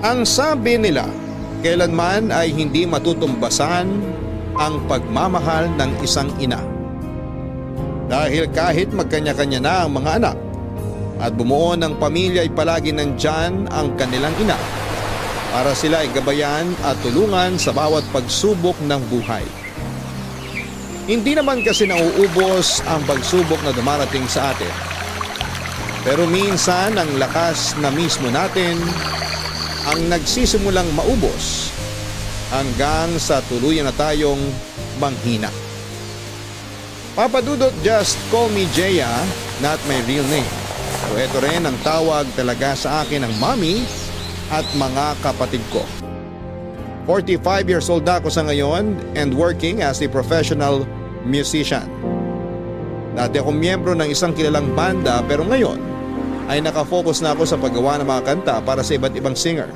Ang sabi nila, kailanman ay hindi matutumbasan ang pagmamahal ng isang ina. Dahil kahit magkanya-kanya na ang mga anak at bumuo ng pamilya ay palagi nandyan ang kanilang ina para sila ay gabayan at tulungan sa bawat pagsubok ng buhay. Hindi naman kasi nauubos ang pagsubok na dumarating sa atin. Pero minsan ang lakas na mismo natin ang nagsisimulang maubos hanggang sa tuluyan na tayong manghina. Papa Dudut, just call me Jeya, not my real name. So ito rin ang tawag talaga sa akin ng mami at mga kapatid ko. 45 years old ako sa ngayon and working as a professional musician. Dati akong miyembro ng isang kilalang banda pero ngayon ay nakafocus na ako sa paggawa ng mga kanta para sa iba't ibang singer.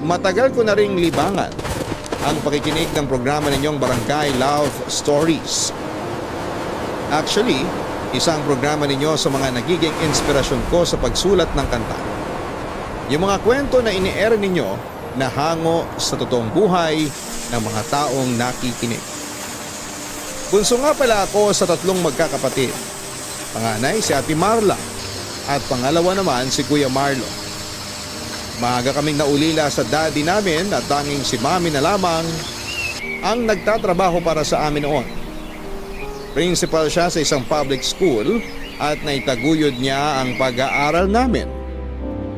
Matagal ko na ring libangan ang pakikinig ng programa ninyong Barangay Love Stories. Actually, isang programa ninyo sa mga nagiging inspirasyon ko sa pagsulat ng kanta. Yung mga kwento na ini-air ninyo na hango sa totoong buhay ng mga taong nakikinig. Bunso nga pala ako sa 3 magkakapatid. Panganay si Ate Marla at pangalawa naman si Kuya Marlo. Maaga kaming naulila sa daddy namin at tanging si mami na lamang ang nagtatrabaho para sa amin noon. Principal siya sa isang public school at naitaguyod niya ang pag-aaral namin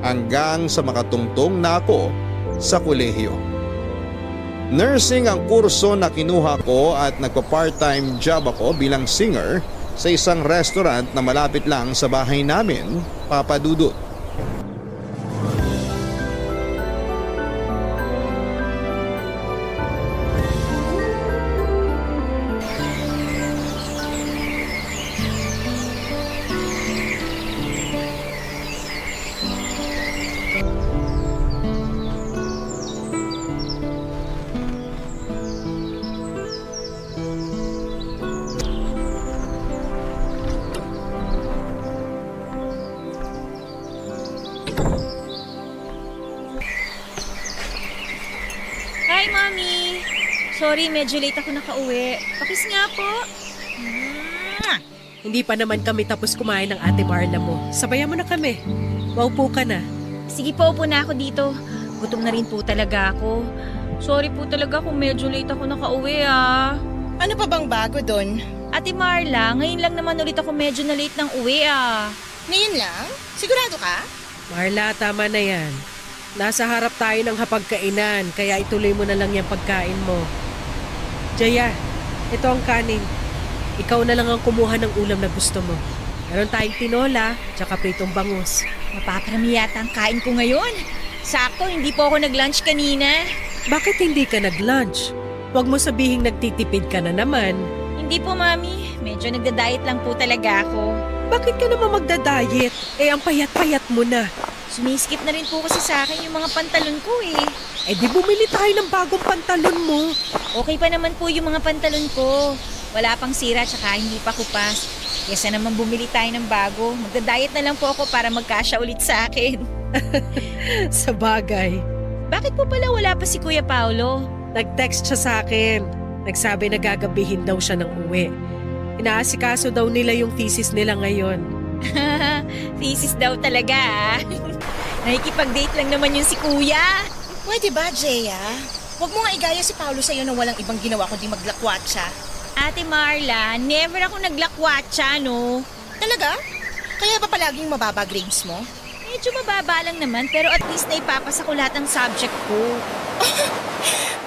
hanggang sa makatungtong na ako sa kolehiyo. Nursing ang kurso na kinuha ko at nagpa-part-time job ako bilang singer sa isang restaurant na malapit lang sa bahay namin, Papa Dudut. Hi, Mami! Sorry, medyo late ako nakauwi. Pakis nga po. Hindi pa naman kami tapos kumain ng Ate Marla mo. Sabayan mo na kami. Maupo ka na. Sige po, upo na ako dito. Gutom na rin po talaga ako. Sorry po talaga kung medyo late ako nakauwi, ah. Ano pa bang bago doon? Ate Marla, ngayon lang naman ulit ako medyo na late ng uwi, ah. Ngayon lang? Sigurado ka? Marla, tama na yan. Nasa harap tayo ng hapagkainan, kaya ituloy mo na lang yung pagkain mo. Jaya, ito ang kanin. Ikaw na lang ang kumuha ng ulam na gusto mo. Meron tayong tinola, tsaka pritong bangus. Mapaparami yata ang kain ko ngayon. Sakto, hindi po ako nag-lunch kanina. Bakit hindi ka nag-lunch? Huwag mo sabihing nagtitipid ka na naman. Hindi po, Mami. Medyo nagda-diet lang po talaga ako. Bakit ka naman magda-diet? Ang payat-payat mo na. Sumiskip na rin po kasi sa akin yung mga pantalon ko eh. Di bumili tayo ng bagong pantalon mo. Okay pa naman po yung mga pantalon ko. Wala pang sira tsaka hindi pa kupas. Kesa naman bumili tayo ng bago. Magda-diet na lang po ako para magkasya ulit sa akin. Sa bagay. Bakit po pala wala pa si Kuya Paolo? Nag-text siya sa akin. Nagsabi na gagabihin daw siya ng uwi. Inaasikaso daw nila yung thesis nila ngayon. Thesis daw talaga ah. Nakikipag-date lang naman yun si Kuya. Pwede ba, Jeya? Huwag mo nga igaya si Paolo sa'yo nang walang ibang ginawa kundi maglakwatsa. Ate Marla, never ako naglakwatsa, no? Talaga? Kaya ba palaging mababa grades mo? Medyo mababa lang naman pero at least naipapasa ko lahat ng subject ko.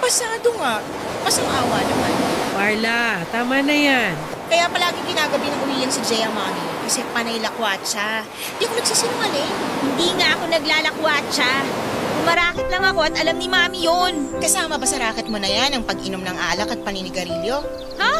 Pasado nga. Masang-awa naman. Marla, tama na yan. Kaya palaging ginagabi ng umiyan si Jeya, Mami. Kasi panay lakwatsa. Di ko nagsisinungaling. Hindi nga ako naglalakwatsa. Umarakit lang ako at alam ni Mami yon. Kasama ba sa racket mo na yan ang pag-inom ng alak at paninigarilyo? Ha?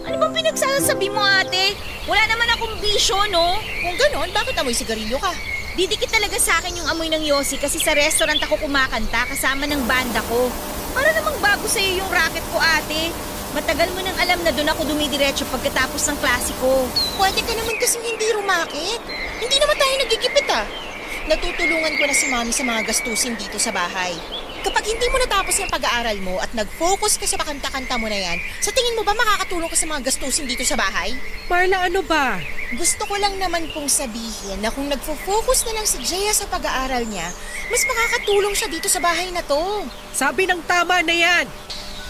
Ano bang pinagsasabi mo, ate? Wala naman akong bisyo, no? Kung ganon, bakit amoy sigarilyo ka? Didikit talaga sa akin yung amoy ng Yossi kasi sa restaurant ako kumakanta kasama ng banda ko. Para namang bago sa'yo yung racket ko, ate. Matagal mo nang alam na doon ako dumidiretso pagkatapos ng klase ko. Pwede ka naman kasing hindi rumakit. Hindi naman tayo nagigipit ah. Natutulungan ko na si Mami sa mga gastusin dito sa bahay. Kapag hindi mo natapos yung pag-aaral mo at nag-focus ka sa pakanta-kanta mo na yan, sa tingin mo ba makakatulong ka sa mga gastusin dito sa bahay? Marla, ano ba? Gusto ko lang naman pong sabihin na kung nagfo-focus na lang si Jaya sa pag-aaral niya, mas makakatulong siya dito sa bahay na to. Sabi ng tama na yan.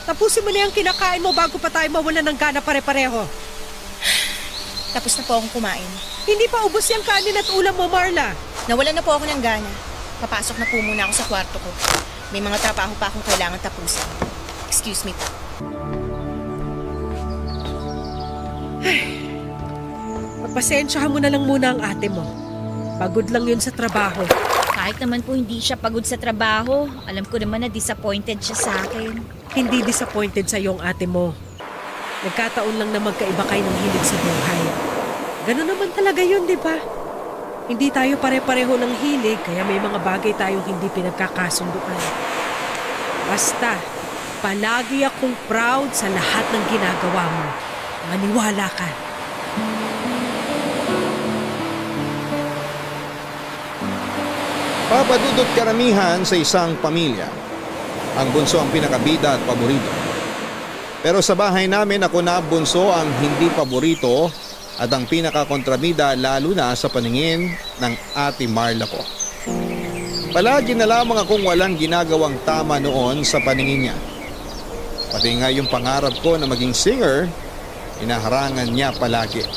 Tapusin mo na yung kinakain mo bago pa tayo mawalan ng gana pare-pareho. Tapos na po akong kumain. Hindi pa ubos yung kanin at ulam mo, Marla. Nawalan na po ako ng gana. Papasok na po muna ako sa kwarto ko. May mga trabaho pa akong kailangan tapusin. Excuse me po. Pagpasensyahan mo na lang muna ang ate mo. Pagod lang yun sa trabaho. Kahit naman po hindi siya pagod sa trabaho, alam ko naman na disappointed siya sa akin. Hindi disappointed sa iyong ate mo. Nagkataon lang na magkaiba kayo ng hilig sa buhay. Ganun naman talaga yun, di ba? Hindi tayo pare-pareho ng hilig, kaya may mga bagay tayong hindi pinagkakasunduan. Basta, palagi akong proud sa lahat ng ginagawa mo. Maniwala ka. Papadudot karamihan sa isang pamilya. Ang bunso ang pinakabida at paborito. Pero sa bahay namin ako na bunso ang hindi paborito at ang pinakakontrabida lalo na sa paningin ng ate Marla ko. Palagi na lamang akong walang ginagawang tama noon sa paningin niya. Pati nga yung pangarap ko na maging singer, inaharangan niya palagi.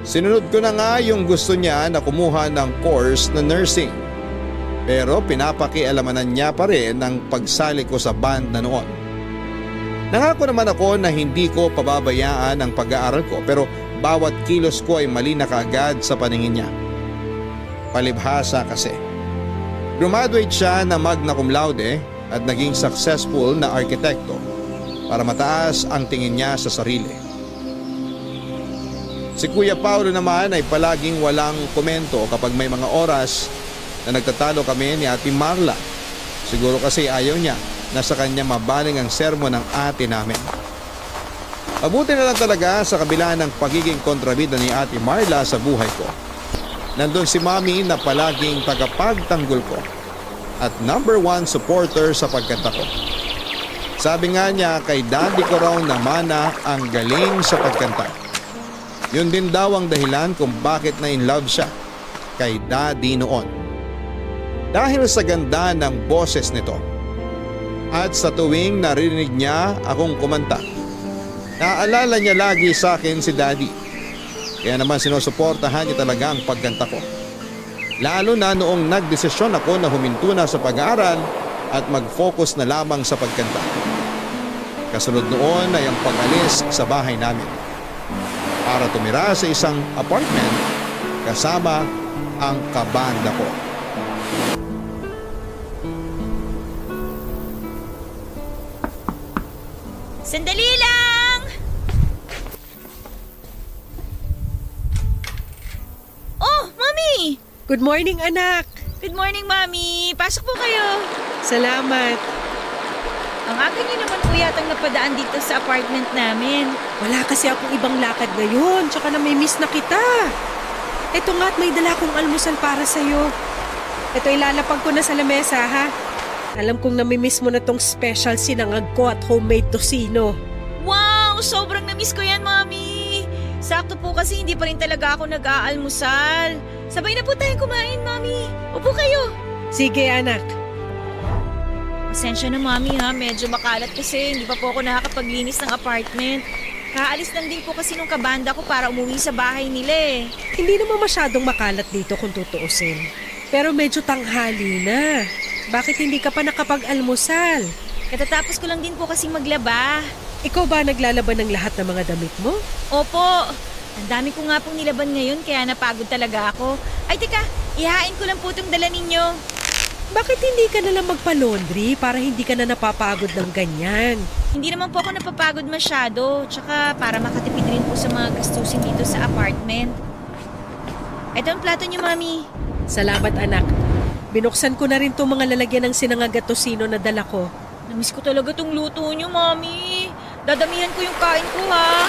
Sinunod ko na nga yung gusto niya na kumuha ng course na nursing. Pero pinapakialamanan niya pa rin ang pagsali ko sa band na noon. Nangako naman ako na hindi ko pababayaan ang pag-aaral ko pero bawat kilos ko ay mali na kaagad sa paningin niya. Palibhasa kasi. Graduate siya na magna cum laude at naging successful na arkitekto para mataas ang tingin niya sa sarili. Si Kuya Paulo naman ay palaging walang komento kapag may mga oras na nagtatalo kami ni Ate Marla. Siguro kasi ayaw niya na sa kanya mabaling ang sermon ng ate namin. Mabuti na lang talaga sa kabila ng pagiging kontrabida ni Ate Marla sa buhay ko. Nandun si Mami na palaging tagapagtanggol ko at #1 supporter sa pagkanta ko. Sabi nga niya kay daddy ko raw na mana ang galing sa pagkanta. Yun din daw ang dahilan kung bakit na in love siya kay daddy noon. Dahil sa ganda ng boses nito at sa tuwing narinig niya akong kumanta, naalala niya lagi sa akin si daddy. Kaya naman sinusuportahan niya talaga ang pagkanta ko. Lalo na noong nagdesisyon ako na huminto na sa pag-aaral at mag-focus na lamang sa pagkanta. Kasunod noon ay ang pag-alis sa bahay namin para tumira sa isang apartment kasama ang kabanda ko. Sandali lang! Oh, Mami! Good morning, anak. Good morning, Mami! Pasok po kayo. Salamat. Ang aga niyo naman po yatang napadaan dito sa apartment namin. Wala kasi akong ibang lakad ngayon, tsaka na may miss na kita. Ito nga at may dala kong almusal para sa'yo. Ito ilalapag ko na sa lamesa, ha? Alam kong namimiss mo na tong special sinangag ko at homemade tocino. Wow! Sobrang na-miss ko yan, Mami! Sakto po kasi hindi pa rin talaga ako nag-aalmusal. Sabay na po tayong kumain, Mami. Upo kayo. Sige, anak. Pasensya na, Mami, ha. Medyo makalat kasi hindi pa po ako nakakapaglinis ng apartment. Kaalis lang din po kasi nung kabanda ko para umuwi sa bahay nila eh. Hindi naman masyadong makalat dito kung tutuusin. Pero medyo tanghali na. Bakit hindi ka pa nakapag-almusal? Katatapos ko lang din po kasing maglaba. Ikaw ba naglalaban ng lahat ng mga damit mo? Opo. Ang dami ko nga pong nilaban ngayon kaya napagod talaga ako. Ay teka, ihain ko lang po itong dala ninyo. Bakit hindi ka na lang magpa-laundry para hindi ka na napapagod ng ganyan? Hindi naman po ako napapagod masyado. Tsaka para makatipid rin po sa mga gastusin dito sa apartment. Ito ang plato niyo, Mami. Salamat, anak. Binuksan ko na rin itong mga lalagyan ng sinangag at tocino na dala ko. Namiss ko talaga tong luto niyo, Mami. Dadamihan ko yung kain ko ha.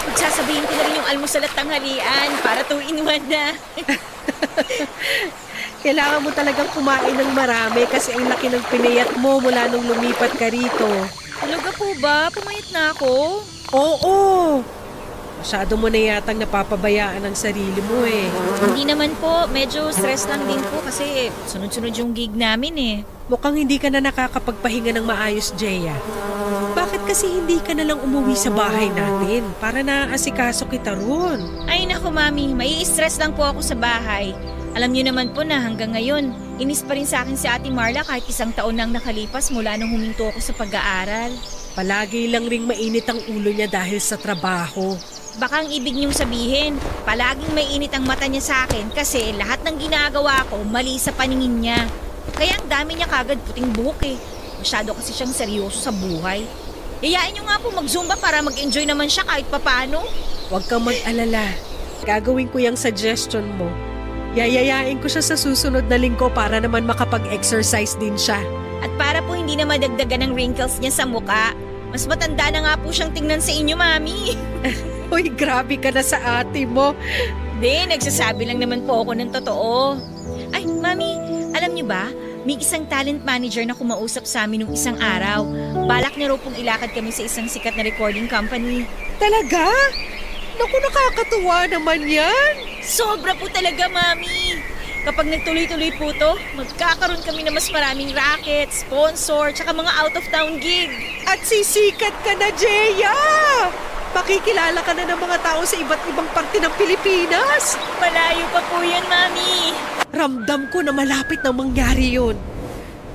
Pagsasabihin ko na rin yung almusal at tanghalian para 2-in-1 na. Kailangan mo talagang kumain ng marami kasi ang laki ng pinayat mo mula nung lumipat ka rito. Talaga po ba? Pumayat na ako? Oo! Masyado mo na yatang napapabayaan ang sarili mo eh. Hindi naman po. Medyo stress lang din po kasi sunod-sunod yung gig namin eh. Mukhang hindi ka na nakakapagpahinga ng maayos, Jeya. Bakit kasi hindi ka na lang umuwi sa bahay natin para naaasikaso kita ron? Ay naku mami, may stress lang po ako sa bahay. Alam niyo naman po na hanggang ngayon, inis pa rin sa akin si Ate Marla kahit 1 taon nang nakalipas mula nung huminto ako sa pag-aaral. Palagi lang ring mainit ang ulo niya dahil sa trabaho. Baka ang ibig niyong sabihin, palaging may init ang mata niya sa akin kasi lahat ng ginagawa ko mali sa paningin niya. Kaya ang dami niya kagad puting buhok eh. Masyado kasi siyang seryoso sa buhay. Yayain niyo nga po mag-zumba para mag-enjoy naman siya kahit papano. Huwag kang mag-alala. Gagawin ko yung suggestion mo. Yayayain ko siya sa susunod na linggo para naman makapag-exercise din siya. At para po hindi na madagdagan ng wrinkles niya sa muka, mas matanda na nga po siyang tingnan sa inyo, Mami. Uy, grabe ka na sa ate mo. Hindi, nagsasabi lang naman po ako ng totoo. Ay, Mami, alam niyo ba? May isang talent manager na kumausap sa amin nung isang araw. Balak niya raw pong ilakad kami sa isang sikat na recording company. Talaga? Naku, nakakatuwa naman yan. Sobra po talaga, Mami. Kapag nagtuloy-tuloy po to, magkakaroon kami ng mas maraming racket, sponsor, tsaka mga out-of-town gig. At sisikat ka na, Jeya! Makikilala ka na ng mga tao sa iba't ibang parte ng Pilipinas. Malayo pa po yan, Mami. Ramdam ko na malapit na mangyari yun.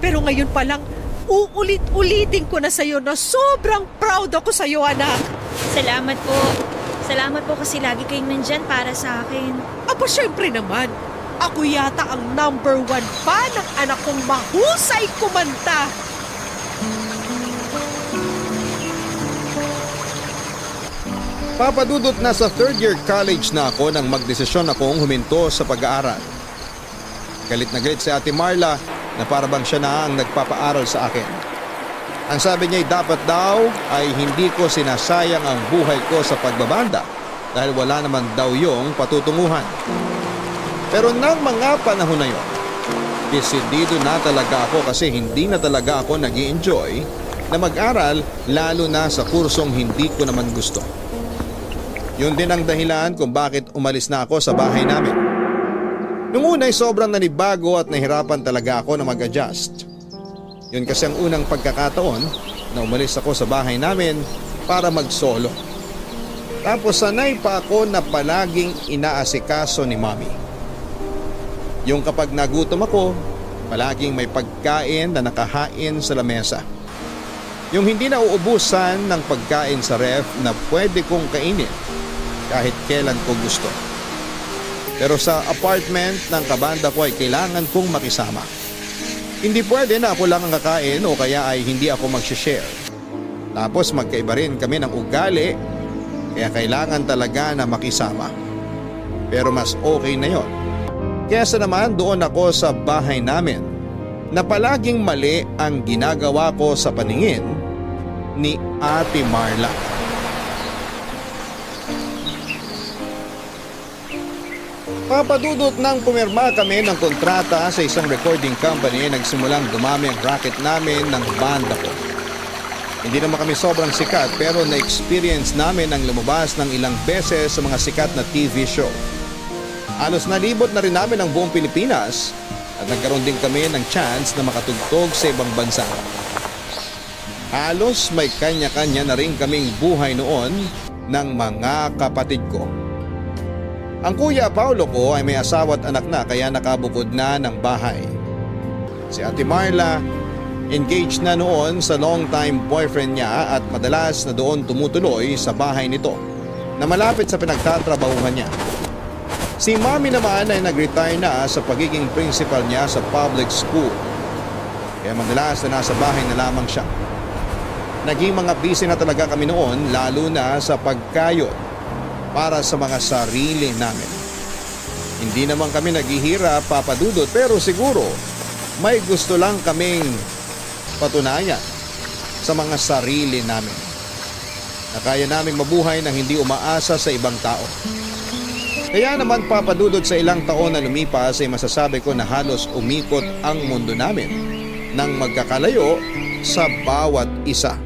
Pero ngayon pa lang, uulit-ulitin ko na sa'yo na sobrang proud ako sa'yo, anak. Salamat po. Salamat po kasi lagi kayong nandyan para sa akin. Aba, syempre naman. Ako yata ang #1 fan ng anak kong mahusay kumanta. Papadudot na sa 3rd year college na ako nang magdesisyon akong huminto sa pag-aaral. Galit na galit si Ate Marla na parabang siya na ang nagpapaaral sa akin. Ang sabi niya dapat daw ay hindi ko sinasayang ang buhay ko sa pagbabanda dahil wala naman daw yung patutunguhan. Pero nang mga panahon na yon, desidido na talaga ako kasi hindi na talaga ako nag-i-enjoy na mag-aral lalo na sa kursong hindi ko naman gusto. Yun din ang dahilan kung bakit umalis na ako sa bahay namin. Nung una'y sobrang nanibago at nahirapan talaga ako na mag-adjust. Yun kasi ang unang pagkakataon na umalis ako sa bahay namin para mag-solo. Tapos sanay pa ako na palaging inaasikaso ni Mommy. Yung kapag nagutom ako, palaging may pagkain na nakahain sa lamesa. Yung hindi na uubusan ng pagkain sa ref na pwede kong kainin kahit kailan ko gusto. Pero sa apartment ng kabanda ko ay kailangan kong makisama. Hindi pwede na ako lang ang kakain o kaya ay hindi ako mag-share. Tapos magkaiba rin kami ng ugali kaya kailangan talaga na makisama. Pero mas okay na yon. Kesa naman doon ako sa bahay namin na palaging mali ang ginagawa ko sa paningin ni Ate Marla. Papadudot nang pumirma kami ng kontrata sa isang recording company, nagsimulang dumami ang racket namin ng banda ko. Hindi naman kami sobrang sikat pero na-experience namin ang lumabas ng ilang beses sa mga sikat na TV show. Halos nalibot na rin namin ang buong Pilipinas at nagkaroon din kami ng chance na makatugtog sa ibang bansa. Halos may kanya-kanya na rin kaming buhay noon ng mga kapatid ko. Ang kuya Paulo ko ay may asawa at anak na kaya nakabukod na ng bahay. Si Ate Marla, engaged na noon sa long-time boyfriend niya at madalas na doon tumutuloy sa bahay nito na malapit sa pinagtatrabahuhan niya. Si Mommy naman ay nag-retire na sa pagiging principal niya sa public school. Kaya madalas na nasa bahay na lamang siya. Naging mga busy na talaga kami noon lalo na sa pagkayod para sa mga sarili namin. Hindi naman kami naghihirap, papadudot, pero siguro may gusto lang kaming patunayan sa mga sarili namin. na kaya naming mabuhay nang hindi umaasa sa ibang tao. Kaya naman papadudod sa ilang taon na lumipas ay masasabi ko na halos umikot ang mundo namin nang magkakalayo sa bawat isa.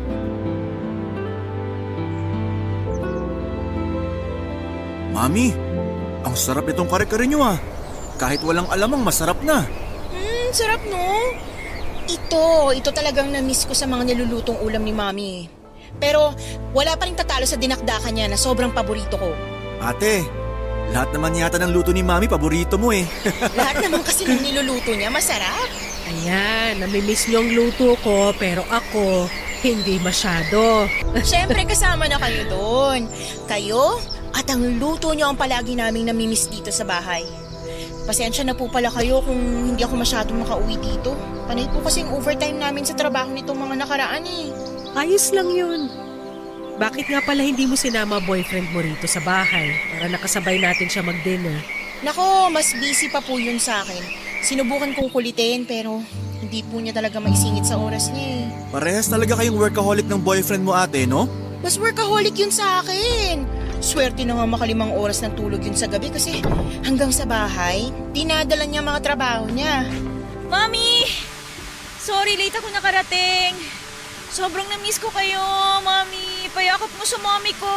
Mami, ang sarap itong kare-kare nyo ah. Kahit walang alamang masarap na. Sarap no? Ito talagang na-miss ko sa mga nilulutong ulam ni Mami. Pero wala pa rin tatalo sa dinakdakan niya na sobrang paborito ko. Ate, lahat naman yata ng luto ni Mami paborito mo eh. Lahat naman kasi ng niluluto niya masarap. Ayan, namimiss niyo ang luto ko pero ako hindi masyado. Siyempre kasama na kayo doon. Kayo at ang luto niyo ang palagi naming namimiss dito sa bahay. Pasensya na po pala kayo kung hindi ako masyadong makauwi dito. Panay po kasi yung overtime namin sa trabaho nitong mga nakaraan eh. Ayos lang yun. Bakit nga pala hindi mo sinama boyfriend mo rito sa bahay para nakasabay natin siya mag-dinner? Nako, mas busy pa po yun sa akin. Sinubukan kong kulitin pero hindi po niya talaga maisingit sa oras niya eh. Parehas talaga kayong workaholic ng boyfriend mo ate, no? Mas workaholic yun sa akin. Swerte na nga makalimang oras ng tulog yun sa gabi kasi hanggang sa bahay, dinadala niya mga trabaho niya. Mami! Sorry, late ako nakarating. Sobrang na-miss ko kayo, Mami. Payakap mo sa Mami ko.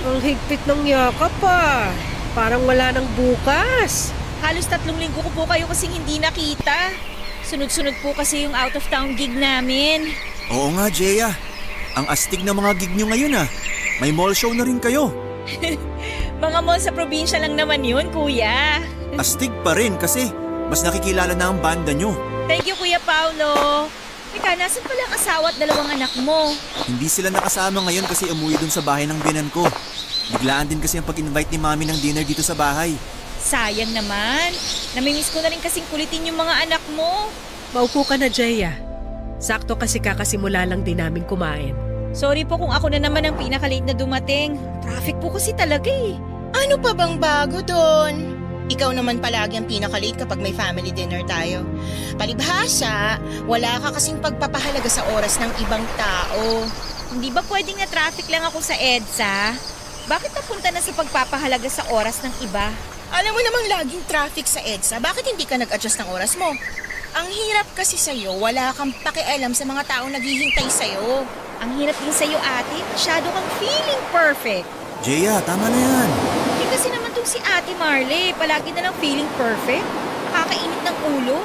Ang higpit ng yakap pa. Parang wala nang bukas. Halos 3 linggo ko po kayo kasing hindi nakita. Sunod-sunod po kasi yung out of town gig namin. Oo nga, Jeya. Ang astig ng mga gig nyo ngayon ah. May mall show na rin kayo. Mga mall sa probinsya lang naman yun, kuya. Astig pa rin kasi mas nakikilala na ang banda nyo. Thank you, Kuya Paulo. Teka, nasan pala ang asawa at 2 anak mo? Hindi sila nakasama ngayon kasi umuwi dun sa bahay ng binan ko. Biglaan din kasi ang pag-invite ni Mami ng dinner dito sa bahay. Sayang naman. Namimiss ko na rin kasing kulitin yung mga anak mo. Maupo ka na, Jaya. Sakto kasi kakasimula lang din namin kumain. Sorry po kung ako na naman ang pinaka-late na dumating. Traffic po kasi talaga eh. Ano pa bang bago doon? Ikaw naman palagi ang pinaka-late kapag may family dinner tayo. Palibhasa, wala ka kasing pagpapahalaga sa oras ng ibang tao. Hindi ba pwedeng na traffic lang ako sa EDSA? Bakit napunta na sa pagpapahalaga sa oras ng iba? Alam mo namang laging traffic sa EDSA, bakit hindi ka nag-adjust ng oras mo? Ang hirap kasi sa'yo, wala kang pakialam sa mga taong naghihintay sa'yo. Ang hirap din sa'yo, ate. Masyado kang feeling perfect. Jeya, tama na yan. Hindi kasi naman tong si Ate Marley. Palagi na lang feeling perfect. Nakakainit ng ulo.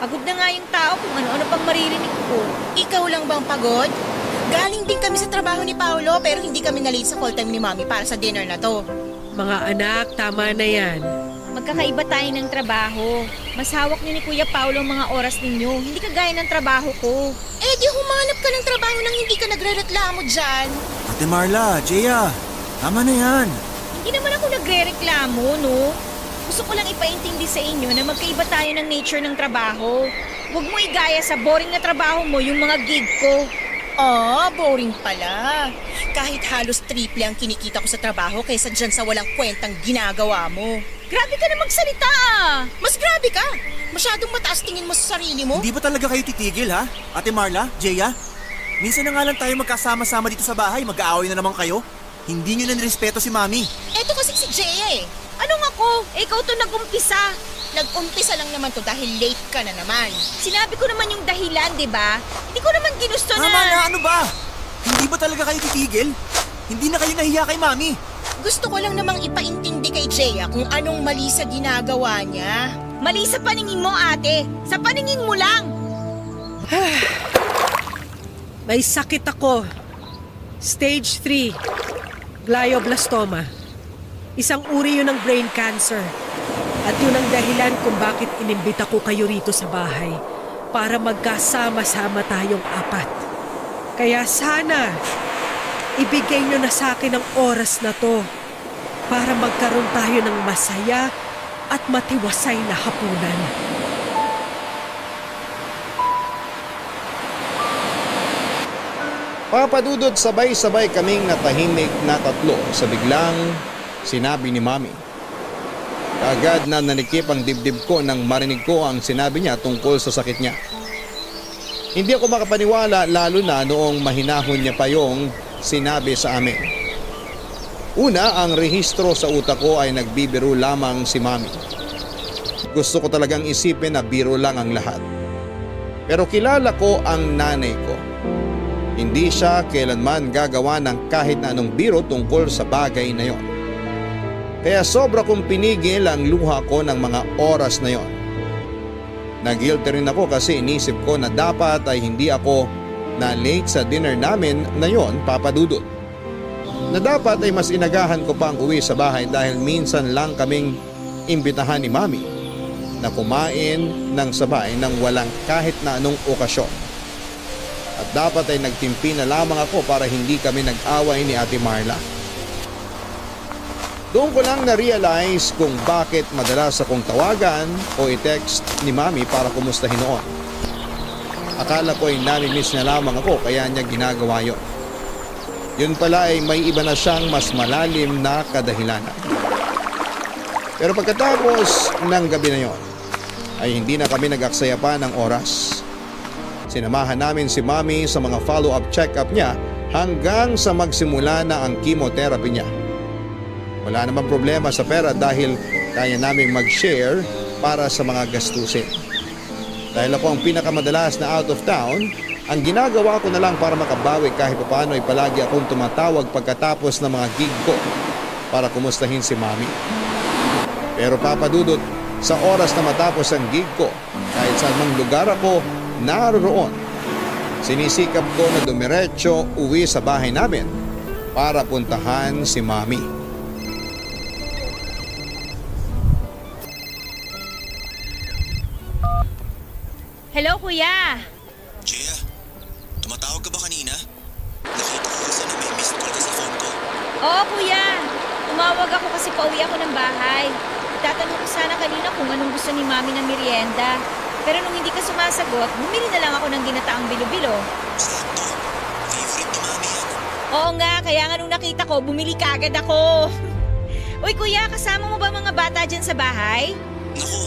Pagod na nga yung tao kung ano-ano pang maririnig ko. Ikaw lang bang pagod? Galing din kami sa trabaho ni Paolo pero hindi kami na-late sa call time ni Mami para sa dinner na to. Mga anak, tama na yan. Magkakaiba tayo ng trabaho. Mas hawak ni Kuya Paulo ang mga oras ninyo. Hindi kagaya ng trabaho ko. Eh di humanap ka ng trabaho nang hindi ka nagre-reklamo dyan. Ate Marla, Jeya, tama na yan. Hindi naman ako nagre-reklamo, no? Gusto ko lang ipaintindi sa inyo na magkaiba tayo ng nature ng trabaho. Huwag mo igaya sa boring na trabaho mo yung mga gig ko. Boring pala. Kahit halos triple ang kinikita ko sa trabaho kaysa dyan sa walang kwentang ginagawa mo. Grabe ka na magsalita ah! Mas grabe ka! Masyadong mataas tingin mo sa sarili mo. Hindi ba talaga kayo titigil ha? Ate Marla, Jeya? Minsan na nga lang tayo magkasama-sama dito sa bahay, mag-aaway na naman kayo. Hindi nyo na nirespeto si Mami. Eto kasi si Jaya eh. Anong ako? Ikaw to nag-umpisa. Nag-umpisa lang naman to dahil late ka na naman. Sinabi ko naman yung dahilan, di ba? Hindi ko naman ginusto na... Tama na, ano ba? Hindi ba talaga kayo titigil? Hindi na kayo nahiya kay Mami. Gusto ko lang namang ipaintindi kay Jaya kung anong mali sa ginagawa niya. Mali sa paningin mo, ate. Sa paningin mo lang. May sakit ako. Stage 3. Glioblastoma. Isang uri yun ng brain cancer. At yun ang dahilan kung bakit inimbita ko kayo rito sa bahay para magkasama-sama tayong 4. Kaya sana, ibigay nyo na sa akin ang oras na to para magkaroon tayo ng masaya at matiwasay na hapunan. Papadudod sabay-sabay kaming natahimik na 3 sa biglang sinabi ni Mami. Agad na nanikip ang dibdib ko nang marinig ko ang sinabi niya tungkol sa sakit niya. Hindi ako makapaniwala lalo na noong mahinahon niya pa yung sinabi sa amin. Una, ang rehistro sa utak ko ay nagbibiro lamang si Mami. Gusto ko talagang isipin na biro lang ang lahat. Pero kilala ko ang nanay ko. Hindi siya kailanman gagawa ng kahit na anong biro tungkol sa bagay na yon. Kaya sobra kong pinigil ang luha ko ng mga oras na yon. Nag-guilty rin ako kasi inisip ko na dapat ay hindi ako na late sa dinner namin na yon, Papa Dudut. Na dapat ay mas inagahan ko pa ang uwi sa bahay dahil minsan lang kaming imbitahan ni Mami na kumain ng sabay nang walang kahit na anong okasyon. At dapat ay nagtimpi na lamang ako para hindi kami nag-away ni Ate Marla. Doon ko lang na-realize kung bakit madalas akong tawagan o i-text ni Mami para kumustahin noon. Akala ko ay nami-miss niya lamang ako kaya niya ginagawa yon. Yun pala ay may iba na siyang mas malalim na kadahilanan. Pero pagkatapos ng gabi na yon, ay hindi na kami nag-aksaya pa ng oras. Sinamahan namin si Mami sa mga follow-up check-up niya hanggang sa magsimula na ang chemotherapy niya. Wala namang problema sa pera dahil kaya naming mag-share para sa mga gastusin. Dahil ako ang pinakamadalas na out of town, ang ginagawa ko na lang para makabawi kahit paano ay palagi akong tumatawag pagkatapos ng mga gig ko para kumustahin si Mami. Pero Papa Dudut, sa oras na matapos ang gig ko, kahit saan mang lugar ako naroon, sinisikap ko na dumiretso uwi sa bahay namin para puntahan si Mami. Hello, Kuya. Jaya, tumatawag ka ba kanina? Nakita ko kasi na may missed call ka sa phone ko. Oo, Kuya. Tumawag ako kasi pauwi ako ng bahay. Itatanong ko sana kanina kung anong gusto ni Mami ng merienda. Pero nung hindi ka sumasagot, bumili na lang ako ng ginataang bilo-bilo. Sakto. Favorite ni Mami yan. Oo nga, kaya nga nung nakita ko, bumili kagad ako. Uy, Kuya, kasama mo ba mga bata dyan sa bahay? Naku,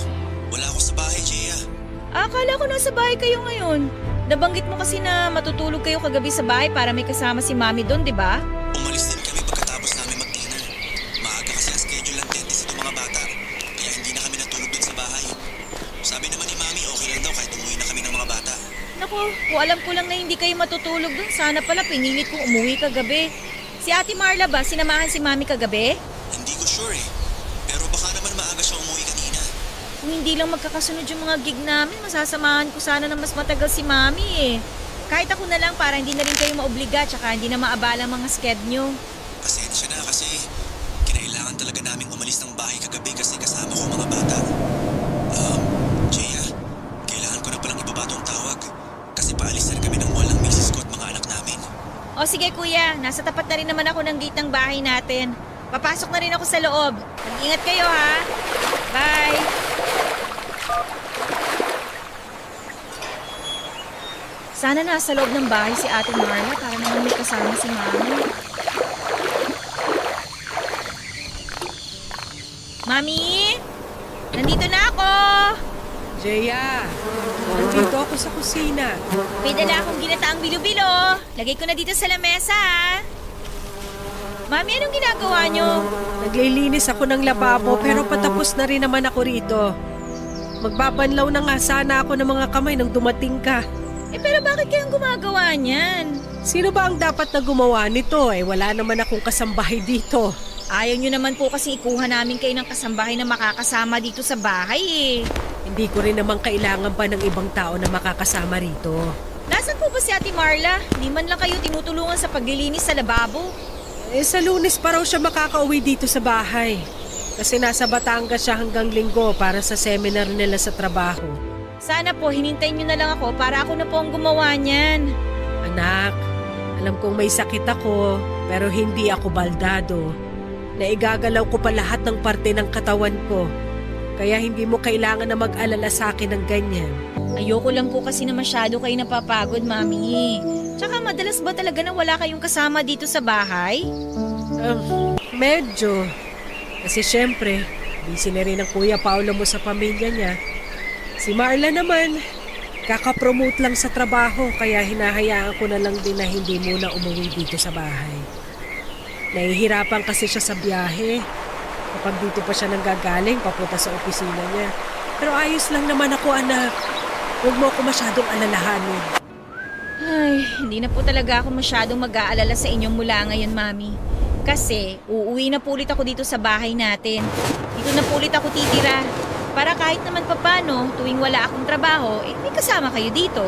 wala ako sa bahay, Jaya. Akala ko nasa bahay kayo ngayon. Nabanggit mo kasi na matutulog kayo kagabi sa bahay para may kasama si Mami doon, di ba? Umalis din kami pagkatapos namin mag-dinner. Maaga kasi ang schedule ng dentist itong mga bata. Kaya hindi na kami natulog dun sa bahay. Sabi naman ni Mami okay lang daw kahit umuwi na kami ng mga bata. Naku, kung alam ko lang na hindi kayo matutulog doon, sana pala pinilit kong umuwi kagabi. Si Ate Marla ba, sinamahan si Mami kagabi? Hindi ko sure eh. Pero baka naman maaga siya umuwi kanina. Kung hindi lang magkakasunod yung mga gig namin, masasamahan ko sana na mas matagal si Mami eh. Kahit ako na lang para hindi na rin kayo maobliga tsaka hindi na maabala ang mga sked nyo. Pasensya na kasi kinailangan talaga naming umalis ng bahay kagabi kasi kasama ko ang mga bata. Jaya, kailangan ko na palang ibaba tong tawag kasi paalis na rin kami ng mall ng misis ko at mga anak namin. O sige kuya, nasa tapat na rin naman ako ng gate ng bahay natin. Papasok na rin ako sa loob. Mag-ingat kayo ha. Bye! Sana nasa loob ng bahay si Ate Marla para naman may kasama si Mami. Mami! Nandito na ako! Jaya, nandito ako sa kusina. May dala akong ginataang bilo-bilo. Lagay ko na dito sa lamesa ha. Mami, anong ginagawa nyo? Naglilinis ako ng lababo pero patapos na rin naman ako rito. Magbabanlaw na nga sana ako ng mga kamay nang dumating ka. Pero bakit kayong gumagawa niyan? Sino ba ang dapat na gumawa nito? Wala naman akong kasambahay dito. Ayaw nyo naman po kasi ikuha namin kayo ng kasambahay na makakasama dito sa bahay eh. Hindi ko rin naman kailangan pa ng ibang tao na makakasama rito. Nasaan po ba si Ate Marla? Di man lang kayo tinutulungan sa paglilinis sa lababo. Sa Lunes pa raw siya makakauwi dito sa bahay. Kasi nasa Batangas siya hanggang Linggo para sa seminar nila sa trabaho. Sana po hinintay nyo na lang ako para ako na po ang gumawa niyan. Anak, alam kong may sakit ako pero hindi ako baldado. Naigagalaw ko pa lahat ng parte ng katawan ko. Kaya hindi mo kailangan na mag-alala sa akin ng ganyan. Ayoko lang po kasi na masyado kayo napapagod, Mami. Tsaka madalas ba talaga na wala kayong kasama dito sa bahay? Medyo. Kasi syempre, busy na rin ang Kuya Paolo mo sa pamilya niya. Si Marla naman, Kakapromote lang sa trabaho kaya hinahayaan ko na lang din na hindi muna umuwi dito sa bahay. Nahihirapan kasi siya sa biyahe. Kapag dito pa siya nanggagaling, papunta sa opisina niya. Pero ayos lang naman ako, anak. Huwag mo ako masyadong alalahanin. Ay, hindi na po talaga ako masyadong mag-aalala sa inyo mula ngayon, Mami. Kasi uuwi na po ulit ako dito sa bahay natin. Dito na po ulit ako titira. Para kahit naman papano, tuwing wala akong trabaho, may kasama kayo dito.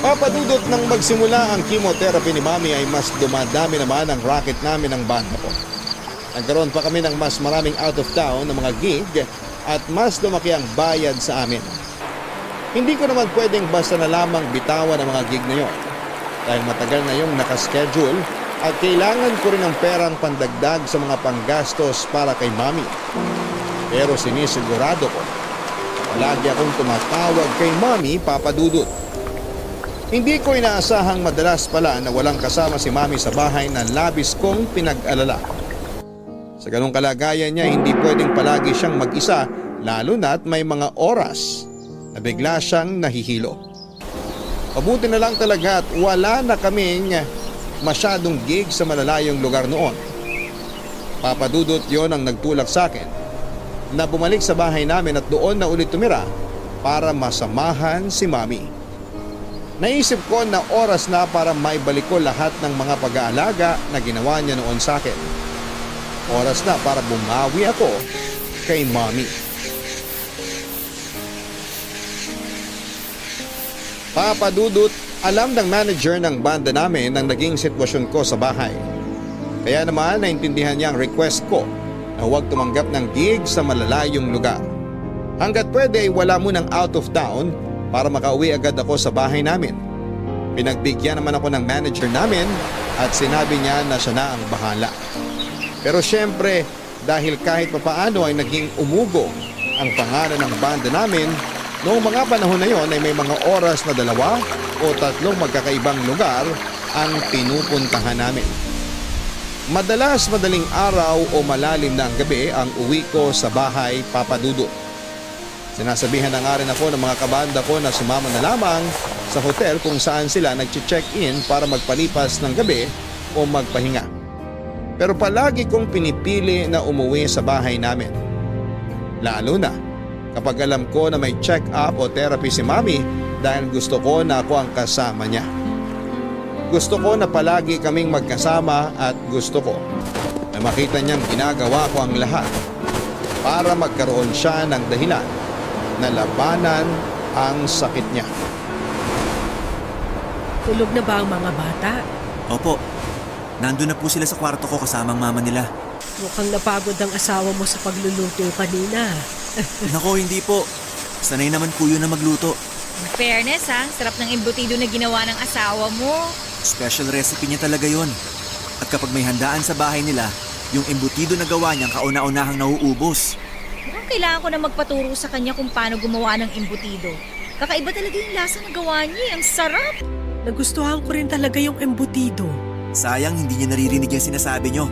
Papadudot nang magsimula ang chemotherapy ni Mami ay mas dumadami naman ang racket namin ng banda ko. Nagkaroon pa kami ng mas maraming out of town na mga gig at mas lumaki ang bayad sa amin. Hindi ko naman pwedeng basta na lamang bitawan ang mga gig na yon dahil matagal na yung nakaschedule at kailangan ko rin ng perang pandagdag sa mga panggastos para kay Mami. Pero sinisigurado ko, palagi akong tumatawag kay Mami, Papadudot. Hindi ko inaasahang madalas pala na walang kasama si Mami sa bahay na labis kong pinag-alala. Sa ganong kalagayan niya, hindi pwedeng palagi siyang mag-isa, lalo na't may mga oras na bigla siyang nahihilo. Mabuti na lang talaga at wala na kaming masyadong gig sa malalayong lugar noon. Papadudot yon ang nagtulak sa akin na bumalik sa bahay namin at doon na ulit tumira para masamahan si Mami. Naisip ko na oras na para maibalik ko lahat ng mga pag-aalaga na ginawa niya noon sa akin. Oras na para bumawi ako kay Mami. Papadudot, alam ng manager ng banda namin ang naging sitwasyon ko sa bahay. Kaya naman naintindihan niya ang request ko na huwag tumanggap ng gig sa malalayong lugar. Hanggat pwede ay wala munang out of town para makauwi agad ako sa bahay namin. Pinagbigyan naman ako ng manager namin at sinabi niya na siya na ang bahala. Pero syempre, dahil kahit papaano ay naging umugo ang pangalan ng banda namin, noong mga panahon na yon ay may mga oras na 2 o 3 magkakaibang lugar ang pinupuntahan namin. Madalas madaling araw o malalim na ang gabi ang uwi ko sa bahay, Papadudot. Sinasabihan na nga rin ako ng mga kabanda ko na sumama na lamang sa hotel kung saan sila nag-check-in para magpalipas ng gabi o magpahinga. Pero palagi kong pinipili na umuwi sa bahay namin. Lalo na kapag alam ko na may check-up o therapy si Mami dahil gusto ko na ako ang kasama niya. Gusto ko na palagi kaming magkasama at gusto ko na makita niyang ginagawa ko ang lahat para magkaroon siya ng dahilan na labanan ang sakit niya. Tulog na ba ang mga bata? Opo, nandun na po sila sa kwarto ko kasama ang mama nila. Mukhang napagod ang asawa mo sa pagluluto kanina. Nako, hindi po. Sanay naman po yun na magluto. In fairness ha, sarap ng embutido na ginawa ng asawa mo. Special recipe niya talaga yun. At kapag may handaan sa bahay nila, yung embutido na gawa niyang kauna-unahang nauubos. Mukhang kailangan ko na magpaturo sa kanya kung paano gumawa ng embutido. Kakaiba talaga yung lasa na gawa niya. Ang sarap! Nagustuhan ko rin talaga yung embutido. Sayang hindi niya naririnig yung sinasabi niyo.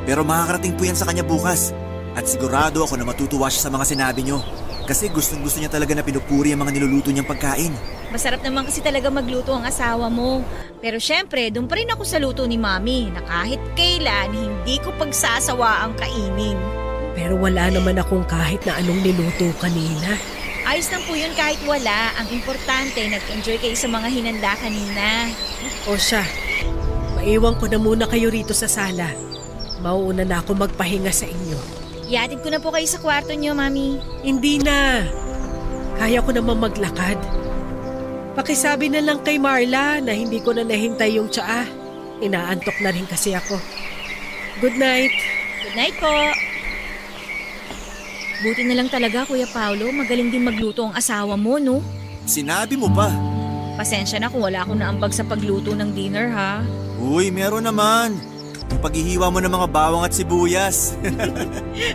Pero makakarating po yan sa kanya bukas. At sigurado ako na matutuwa siya sa mga sinabi niyo. Kasi gustong-gusto niya talaga na pinupuri ang mga niluluto niyang pagkain. Masarap naman kasi talaga magluto ang asawa mo. Pero syempre, doon pa rin ako sa luto ni Mami na kahit kailan hindi ko pagsasawa ang kainin. Pero wala naman akong kahit na anong niluto kanina. Ayos lang po yun kahit wala. Ang importante, nag-enjoy kayo sa mga hinanda kanina. O siya, maiwan ko na muna kayo rito sa sala. Mauuna na ako magpahinga sa inyo. Iatid ko na po kayo sa kwarto niyo, Mami. Hindi na. Kaya ko naman maglakad. Pakisabi na lang kay Marla na hindi ko na nahintay yung tsaa. Inaantok na rin kasi ako. Good night. Good night po. Buti na lang talaga, Kuya Paolo. Magaling din magluto ang asawa mo, no? Sinabi mo pa. Pasensya na kung wala akong naambag sa pagluto ng dinner, ha? Uy, meron naman. Yung paghihiwa mo ng mga bawang at sibuyas.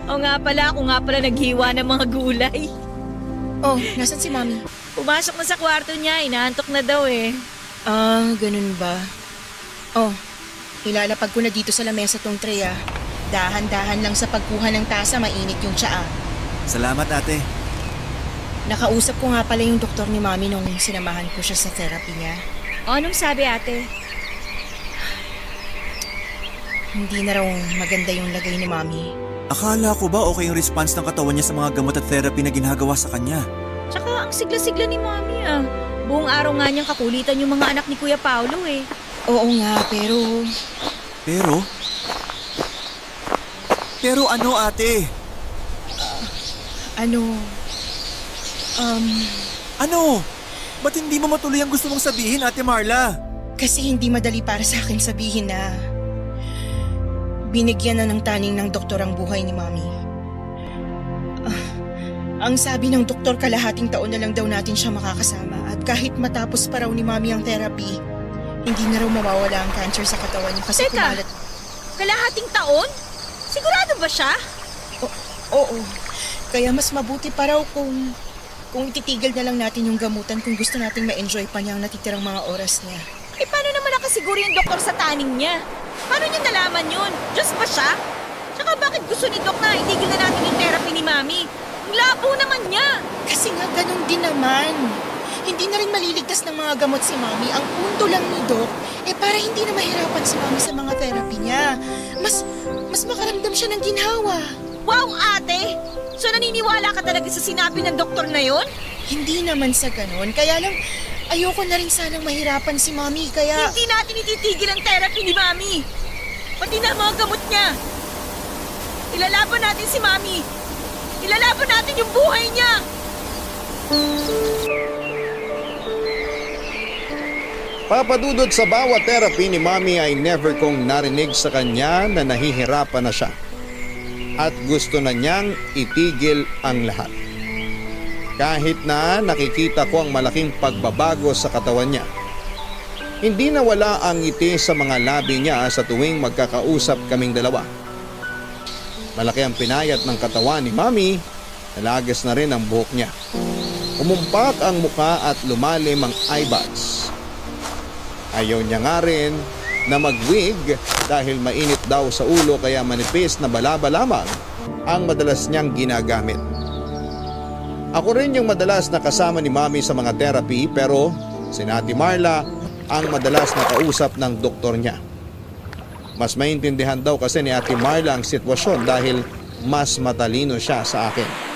O nga pala, ako nga pala naghiwa ng mga gulay. Oh, nasan si Mami? Pumasok na sa kwarto niya, inaantok na daw eh. Ah, ganun ba? Oh, ilalapag ko na dito sa lamesa tong tray ah. Dahan-dahan lang sa pagkuha ng tasa, mainit yung tsaa. Salamat ate. Nakausap ko nga pala yung doktor ni Mami nung sinamahan ko siya sa therapy niya. O, anong sabi ate? Hindi na raw maganda yung lagay ni Mami. Akala ko ba okay yung response ng katawan niya sa mga gamot at therapy na ginagawa sa kanya? Tsaka ang sigla-sigla ni Mami ah. Buong araw nga niyang kakulitan yung mga anak ni Kuya Paolo eh. Oo nga, pero Pero? Pero ano ate? ano... Ano? Ba't hindi mo matuloy ang gusto mong sabihin, Ate Marla? Kasi hindi madali para sa akin sabihin na binigyan na ng taning ng doktor ang buhay ni Mami. Ang sabi ng doktor, kalahating taon na lang daw natin siya makakasama at kahit matapos pa raw ni Mami ang therapy, hindi na raw mawawala ang cancer sa katawan niya kasi Teka. kumalat. Kalahating taon? Sigurado ba siya? Oo. Kaya mas mabuti pa raw kung ititigil na lang natin yung gamutan kung gusto nating ma-enjoy pa niya ang natitirang mga oras niya. Eh paano naman nakasiguro yung doktor sa taning niya? Paano niya nalaman yun? Diyos ba siya? Tsaka bakit gusto ni Doc na itigil na natin yung therapy ni Mami? Ang labo naman niya! Kasi nga ganun din naman. Hindi na rin maliligtas ng mga gamot si Mami. Ang punto lang ni Doc, para hindi na mahirapan si Mami sa mga therapy niya. Mas makaramdam siya ng ginhawa. Wow, ate! So naniniwala ka talaga sa sinabi ng doktor na yon? Hindi naman sa ganun. Kaya lang, ayoko na rin sanang mahirapan si Mami. Kaya... Hindi natin ititigil ang therapy ni Mami. Pati na ang mga gamot niya. Ilalaban natin si Mami. Ilalaban natin yung buhay niya. Papadudod sa bawat therapy ni Mami ay never kong narinig sa kanya na nahihirapan na siya. At gusto na niyang itigil ang lahat. Kahit na nakikita ko ang malaking pagbabago sa katawan niya. Hindi nawala ang ngiti sa mga labi niya sa tuwing magkakausap kaming dalawa. Malaki ang pinayat ng katawan ni Mami, nalagas na rin ang buhok niya. Umumpak ang muka at lumalim ang eyebags. Ayaw niya nga rin na mag-wig dahil mainit daw sa ulo kaya manipis na balaba lamang ang madalas niyang ginagamit. Ako rin yung madalas na kasama ni Mami sa mga therapy pero si Ate Marla ang madalas na kausap ng doktor niya. Mas maintindihan daw kasi ni Ate Marla ang sitwasyon dahil mas matalino siya sa akin.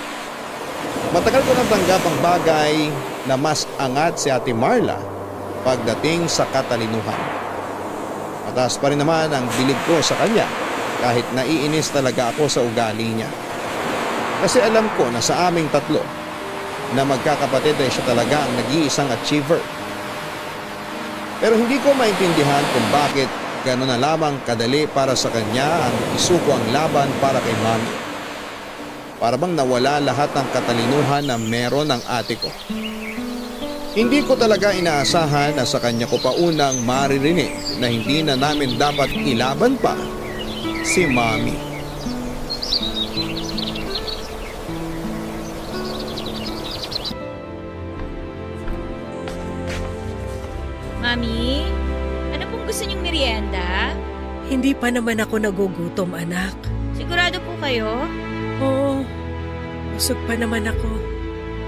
Matagal ko nang tanggap ang bagay na mas angat si Ate Marla pagdating sa katalinuhan. Mataas pa rin naman ang bilib ko sa kanya kahit naiinis talaga ako sa ugali niya. Kasi alam ko na sa aming tatlo na magkakapatid ay siya talaga ang nag-iisang achiever. Pero hindi ko maintindihan kung bakit gano'n na lamang kadali para sa kanya ang isuko ang laban para kay Mami. Para bang nawala lahat ng katalinuhan na meron ng ate ko. Hindi ko talaga inaasahan na sa kanya ko pa unang maririnig na hindi na namin dapat ilaban pa si Mami. Mami, ano pong gusto niyong merienda? Hindi pa naman ako nagugutom, anak. Sigurado po kayo? Oo, busog pa naman ako.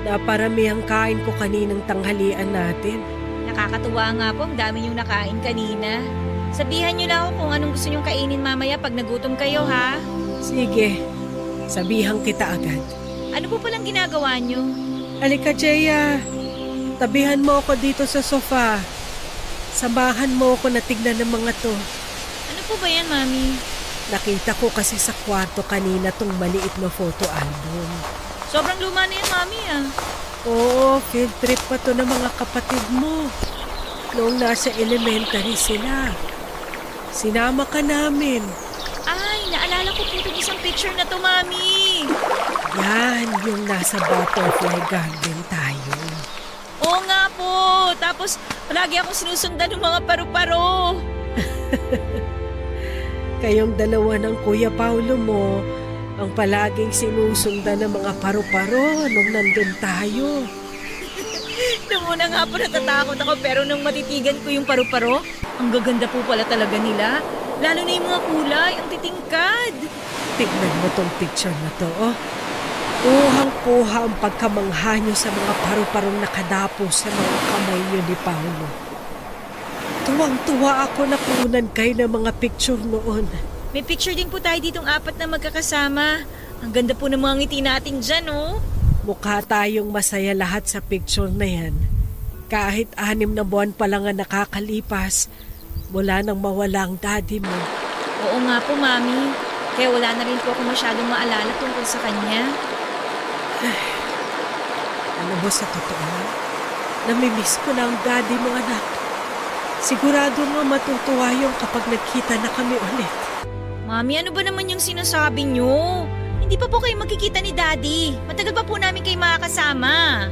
Naparami ang kain ko kaninang tanghalian natin. Nakakatuwa nga po, ang dami niyong nakain kanina. Sabihan niyo na ako kung anong gusto niyong kainin mamaya pag nagutom kayo, ha? Sige, sabihan kita agad. Ano po palang ginagawa niyo? Halika, Jeya. Tabihan mo ako dito sa sofa. Samahan mo ako na tignan ng mga to. Ano po ba yan, Mami? Nakita ko kasi sa kwarto kanina tong maliit na photo album. Sobrang luma na yan, Mami, ah. Oo, field trip pa to ng mga kapatid mo. Noong nasa elementary sila. Sinama ka namin. Ay, naalala ko po itong isang picture na to, Mami. Yan, yung nasa butterfly garden tayo. Oo nga po. Tapos, palagi akong sinusundan ng mga paru-paro. Kayong dalawa ng Kuya Paulo mo, ang palaging sinusundan ng mga paru-paro nung nandun tayo. Nung una nga po natatakot ako pero nung matitigan ko yung paru-paro, ang gaganda po pala talaga nila. Lalo na yung mga kulay, ang titingkad. Tignan mo tong picture na to, oh. Kuhang-kuha ang pagkamangha niyo sa mga paru-parong nakadapo sa mga kamay niyo ni Paolo. Tuwang-tuwa ako na kunan kayo ng mga picture noon. May picture din po tayo ditong 4 na magkakasama. Ang ganda po ng mga ngiti natin dyan, oh. Mukha tayong masaya lahat sa picture na yan. Kahit 6 na buwan pa lang ang nakakalipas, mula nang mawala ang daddy mo. Oo nga po, Mami. Kaya wala na rin po ako masyadong maalala tungkol sa kanya. Alam mo, sa totoo, namimiss ko na ang daddy mo, anak. Sigurado mo matutuwa yung kapag nagkita na kami ulit. Mami, ano ba naman yung sinasabi niyo? Hindi pa po kayo magkikita ni Daddy. Matagal pa po namin kayo makakasama.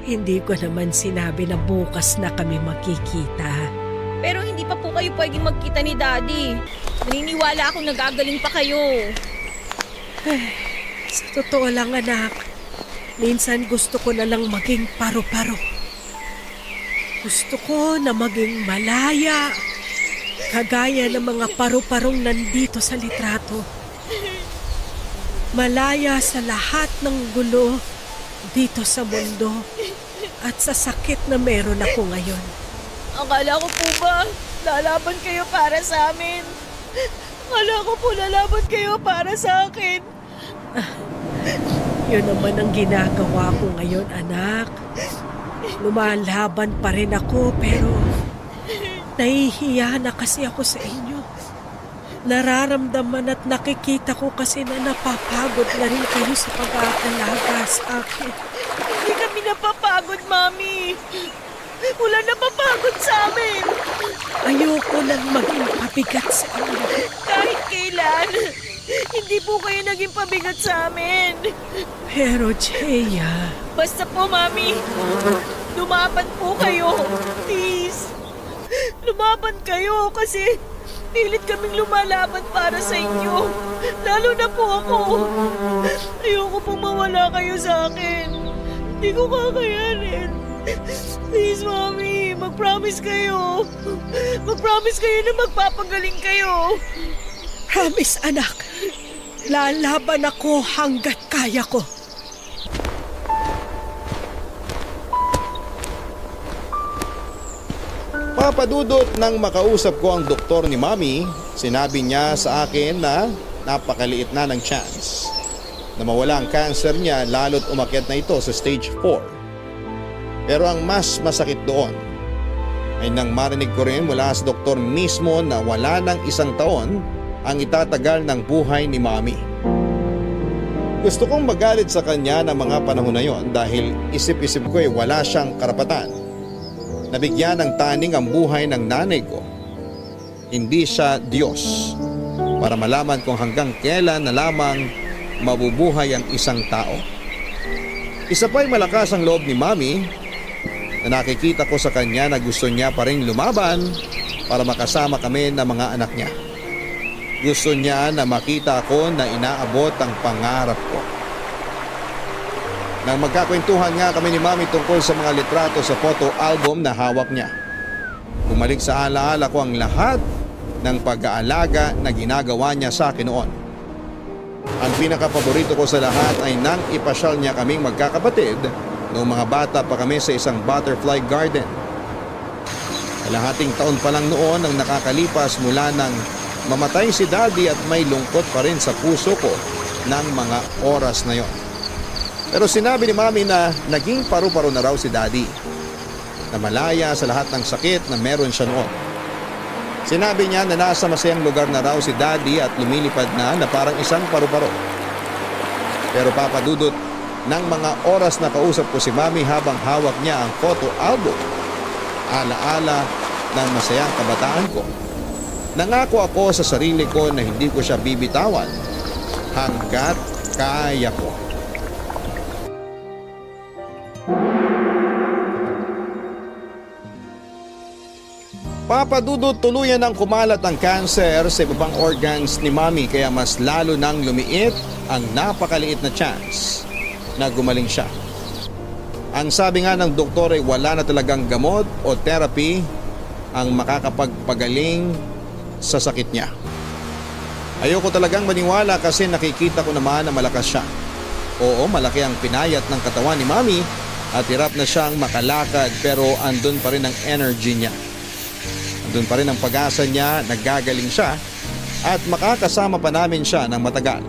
Hindi ko naman sinabi na bukas na kami makikita. Pero hindi pa po kayo pwedeng magkita ni Daddy. Naniniwala akong nagagaling pa kayo. Sa totoo lang, anak, minsan gusto ko na lang maging paru-paro. Gusto ko na maging malaya, kagaya ng mga paru-parong nandito sa litrato. Malaya sa lahat ng gulo dito sa mundo at sa sakit na meron ako ngayon. Akala ko po ba lalaban kayo para sa amin? Akala ko po lalaban kayo para sa akin. Yun naman ang ginagawa ko ngayon, anak. Lumalaban pa rin ako pero nahihiya na kasi ako sa inyo. Nararamdaman at nakikita ko kasi na napapagod na rin kayo sa pag-aalaga sa akin. Hindi kami napapagod, Mami. Wala napapagod sa amin. Ayoko nang maging pabigat sa inyo. Kahit kailan, hindi po kayo naging pabigat sa amin. Pero, Jeya, Basta po, Mami, lumaban po kayo. Please. Lumaban kayo kasi pilit kaming lumalaban para sa inyo. Lalo na po ako. Ayoko pong mawala kayo sa akin. Hindi ko kakayanin. Please, Mami, mag-promise kayo. Mag-promise kayo na magpapagaling kayo. promise, anak. Lalaban ako hanggat kaya ko. Papadudot nang makausap ko ang doktor ni Mami, sinabi niya sa akin na napakaliit na ng chance na mawala ang cancer niya lalo't umakyat na ito sa stage 4. Pero ang mas masakit doon ay nang marinig ko rin mula sa doktor mismo na wala ng 1 taon ang itatagal ng buhay ni Mami. Gusto kong magalit sa kanya ng mga panahon na yon dahil isip-isip ko ay wala siyang karapatan. Nabigyan ng taning ang buhay ng nanay ko. Hindi siya Diyos para malaman kung hanggang kailan na lamang mabubuhay ang isang tao. Isa pa'y malakas ang loob ni Mami na nakikita ko sa kanya na gusto niya pa rin lumaban para makasama kami ng mga anak niya. Gusto niya na makita ako na inaabot ang pangarap ko. Nang magkakwentuhan nga kami ni Mami tungkol sa mga litrato sa photo album na hawak niya, bumalik sa alaala ko ang lahat ng pag-aalaga na ginagawa niya sa akin noon. Ang pinakapaborito ko sa lahat ay nang ipasyal niya kaming magkakapatid noong mga bata pa kami sa isang butterfly garden. Kalahating taon pa lang noon ang nakakalipas mula nang mamatay si Daddy at may lungkot pa rin sa puso ko ng mga oras na yon. Pero sinabi ni Mami na naging paru-paro na raw si Daddy, na malaya sa lahat ng sakit na meron siya noon. Sinabi niya na nasa masayang lugar na raw si Daddy at lumilipad na parang isang paru-paro. Pero papadudot ng mga oras na kausap ko si Mami habang hawak niya ang photo album, alaala ng masayang kabataan ko. Nangako ako sa sarili ko na hindi ko siya bibitawan hanggat kaya ko. Papadudot tuluyan ng kumalat ang cancer sa ibang organs ni Mami kaya mas lalo nang lumiit ang napakaliit na chance na gumaling siya. Ang sabi nga ng doktor ay wala na talagang gamot o therapy ang makakapagpagaling sa sakit niya. Ayoko talagang maniwala kasi nakikita ko naman na malakas siya. Oo, malaki ang pinayat ng katawan ni Mami at hirap na siyang makalakad pero andun pa rin ang energy niya. Andun pa rin ang pag-asa niya, naggagaling siya at makakasama pa namin siya ng matagal.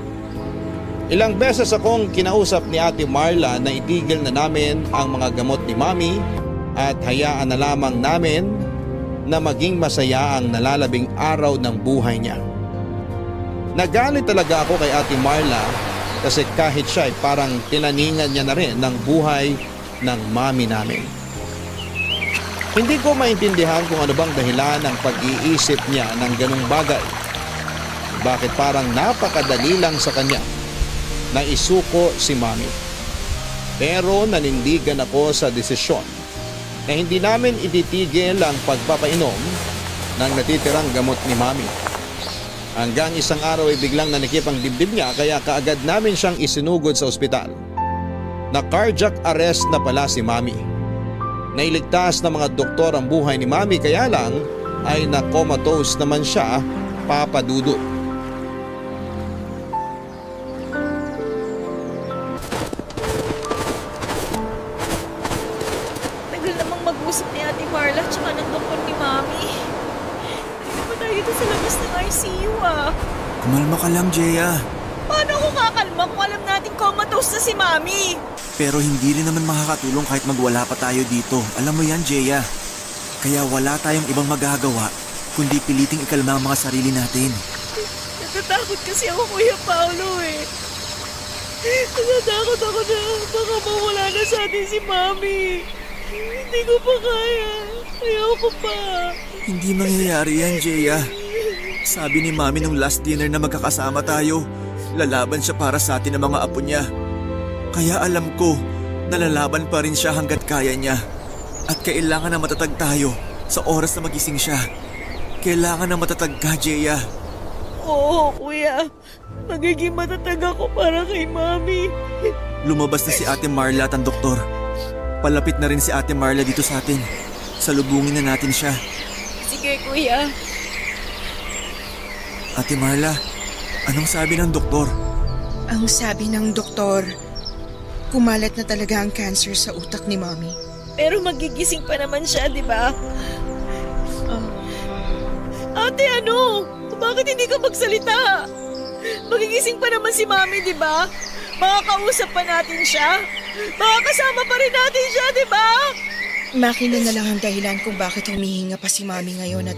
Ilang beses akong kinausap ni Ate Marla na itigil na namin ang mga gamot ni Mami at hayaan na lamang namin na maging masaya ang nalalabing araw ng buhay niya. Nagalit talaga ako kay Ate Marla kasi kahit siya ay parang tinaningan niya na rin ng buhay ng mami namin. Hindi ko maintindihan kung ano bang dahilan ng pag-iisip niya ng ganung bagay. Bakit parang napakadali lang sa kanya na isuko si mami. Pero nanindigan ako sa desisyon na hindi namin ititigil ang pagpapainom ng natitirang gamot ni mami. Hanggang isang araw ay biglang nanikip ang dibdib niya kaya kaagad namin siyang isinugod sa ospital. Na cardiac arrest na pala si Mami. Nailigtas ng mga doktor ang buhay ni Mami kaya lang ay na-comatose naman siya, Papa Dudut. Tagal namang mag-usap ni Ate Marla tsaka ng doktor ni Mami. Hindi pa tayo dito sa labas ng ICU ah. Kumalma ka lang, Jeya. Paano ako kakalma kung alam natin comatose na si Mami? Pero hindi rin naman makakatulong kahit magwala pa tayo dito. Alam mo yan, Jeya. Kaya wala tayong ibang magagawa kundi piliting ikalma ang mga sarili natin. Natatakot kasi ako, Kuya Paolo eh. Natatakot ako na baka mawala na sa atin si Mami. Hindi ko pa kaya. Ayoko pa. Hindi mangyayari yan, Jeya. Sabi ni Mami nung last dinner na magkakasama tayo, lalaban siya para sa atin ng mga apo niya. Kaya alam ko na lalaban pa rin siya hanggat kaya niya. At kailangan na matatag tayo sa oras na magising siya. Kailangan na matatag ka, Jeya. Oo, Kuya. Magiging matatag ako para kay Mami. Lumabas na si Ate Marla at ang doktor. Palapit na rin si Ate Marla dito sa atin. Salubungin na natin siya. Sige, Kuya. Ate Marla, anong sabi ng doktor? Ang sabi ng doktor, kumalat na talaga ang cancer sa utak ni Mommy. Pero magigising pa naman siya, di ba? Ate, ano? Bakit hindi ka magsalita? Magigising pa naman si Mami, di ba? Makakausap pa natin siya. Makakasama pa rin natin siya, di ba? Makina na lang ang dahilan kung bakit humihinga pa si Mommy ngayon at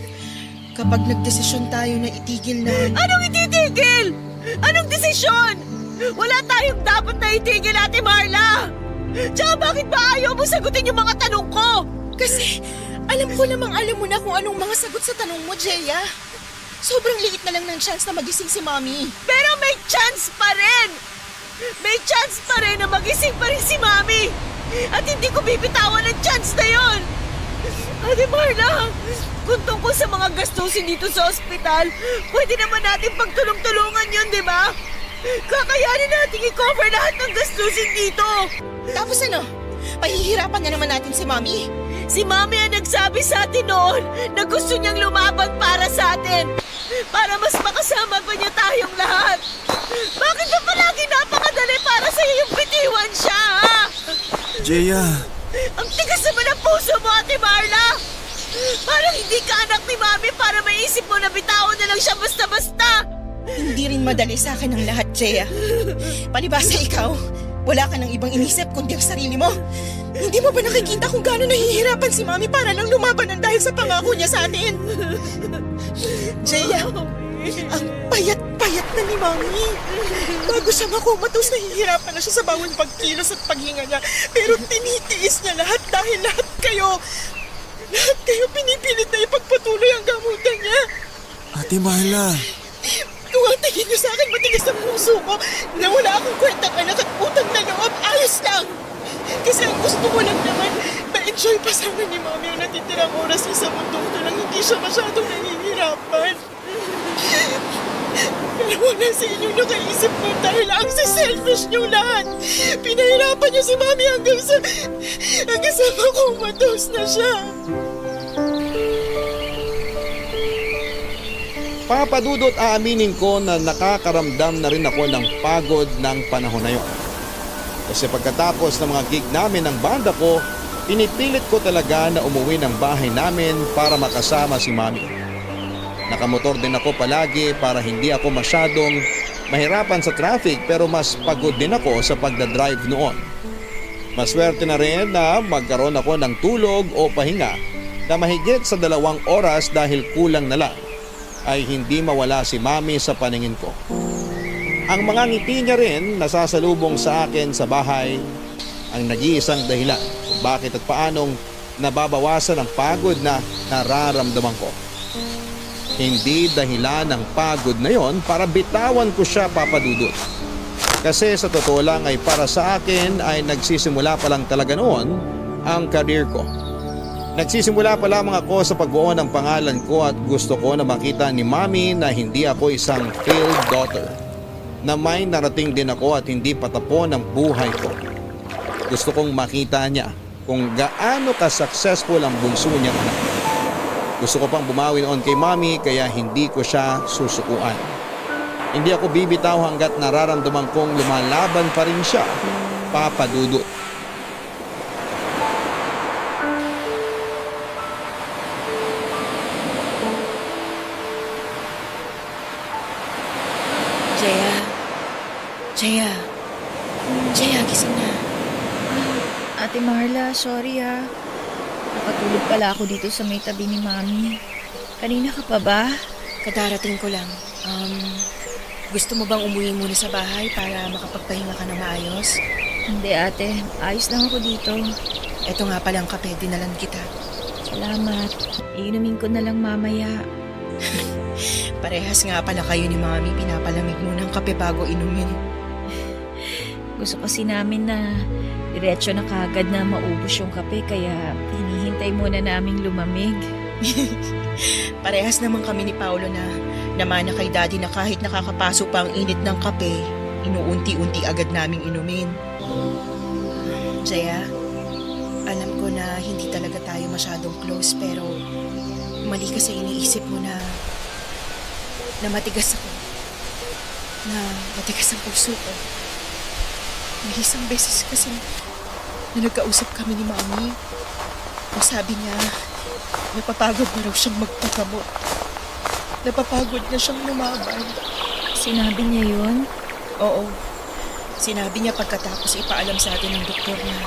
kapag nagdesisyon tayo na itigil na... Anong ititigil? Anong desisyon? Wala tayong dapat na itigil, Ate Marla! Tsaka bakit ba ayaw mo sagutin yung mga tanong ko? Kasi alam ko namang alam mo na kung anong mga sagot sa tanong mo, Jeya. Sobrang liit na lang ng chance na magising si Mommy. Pero may chance pa rin! May chance pa rin na magising pa rin si Mami! At hindi ko bibitawan ang chance na yon! Ate Marla, kung tungkol sa mga gastusin dito sa ospital, pwede naman natin pagtulong-tulungan yun, di ba? Kakayanin natin i-cover lahat ng gastusin dito! Tapos ano? Pahihirapan na naman natin si Mommy. Si Mami ang nagsabi sa atin noon na gusto niyang lumaban para sa atin. Para mas makasama pa niya tayong lahat. Bakit ba palagi napakadali para sa iyo yung bitiwan siya, ha? Jeya, Ang tigas naman ang puso mo, Ate Marla! Parang hindi ka anak ni Mami para maisip mo na bitawan na lang siya basta-basta! Hindi rin madali sa akin ang lahat, Jeya. Palibasa ikaw, wala ka nang ibang inisip kundi ang sarili mo. Hindi mo ba nakikita kung gaano nahihirapan si Mami para lang lumaban ng dahil sa pangako niya sa atin? Jeya, ang payat-payat na ni Mami. Bago siya makomatose, nahihirapan na siya sa bawat pagkilos at paghinga niya. Pero tinitiis niya lahat dahil lahat kayo pinipilit na ipagpatuloy ang gamutan niya. Ate Marla. Kung ang tingin niyo sa akin matigas ang puso ko na wala akong kwentang anak at utang na loob, ayos lang. Kasi ang gusto ko lang naman, ma-enjoy pa sana ni Mami ang natitirang oras niya sa mundong na lang hindi siya masyadong nahihirapan. Pero wala sa inyong nakaisip mo dahil ang selfish niyo lahat. Pinahirapan niyo si Mami hanggang sa makomatose na siya. Papadudot, aaminin ko na nakakaramdam na rin ako ng pagod ng panahon na yon. Kasi pagkatapos ng mga gig namin ng banda ko, pinipilit ko talaga na umuwi ng bahay namin para makasama si Mami. Nakamotor din ako palagi para hindi ako masyadong mahirapan sa traffic, pero mas pagod din ako sa pagdadrive noon. Maswerte na rin na magkaroon ako ng tulog o pahinga na mahigit sa 2 oras dahil kulang na lang ay hindi mawala si Mami sa paningin ko. Ang mga ngiti niya rin nasasalubong sa akin sa bahay ang nag-iisang dahilan kung bakit at paanong nababawasan ang pagod na nararamdaman ko. Hindi dahilan ng pagod na yon para bitawan ko siya, Papa Dudut. Kasi sa totoo lang ay para sa akin ay nagsisimula pa lang talaga noon ang career ko. Nagsisimula pa lamang ako sa pagbuo ng pangalan ko at gusto ko na makita ni Mami na hindi ako isang failed daughter. Na may narating din ako at hindi patapon ang buhay ko. Gusto kong makita niya kung gaano ka-successful ang bunso niyang anak. Gusto ko pang bumawi noon kay Mami kaya hindi ko siya susukuan. Hindi ako bibitaw hanggat nararamdaman kong lumalaban pa rin siya, Papa Dudut. Jaya, gising na. Ate Marla, sorry ha. Nakatulog pala ako dito sa may tabi ni Mami. Kanina ka pa ba? Kadarating ko lang. Gusto mo bang umuwi muna sa bahay para makapagpahinga ka na maayos? Hindi ate, ayos lang ako dito. Eto nga palang kape, dinalan kita. Salamat. Iinumin ko na lang mamaya. Parehas nga pala kayo ni Mami, pinapalamig muna ang kape bago inumin. Gusto kasi namin na diretso na kagad na maubos yung kape kaya hinihintay muna naming lumamig. Parehas naman kami ni Paolo na namana kay Daddy na kahit nakakapasok pa ang init ng kape, inuunti-unti agad naming inumin. Jaya, alam ko na hindi talaga tayo masyadong close pero mali ka sa iniisip mo na matigas ako. Na matigas ang puso ko. May isang beses kasi na nagkausap kami ni Mami. Ang sabi niya, napapagod na raw siyang magpagamot. Napapagod na siyang lumaban. Sinabi niya yun? Oo. Sinabi niya pagkatapos ipaalam sa atin ng doktor na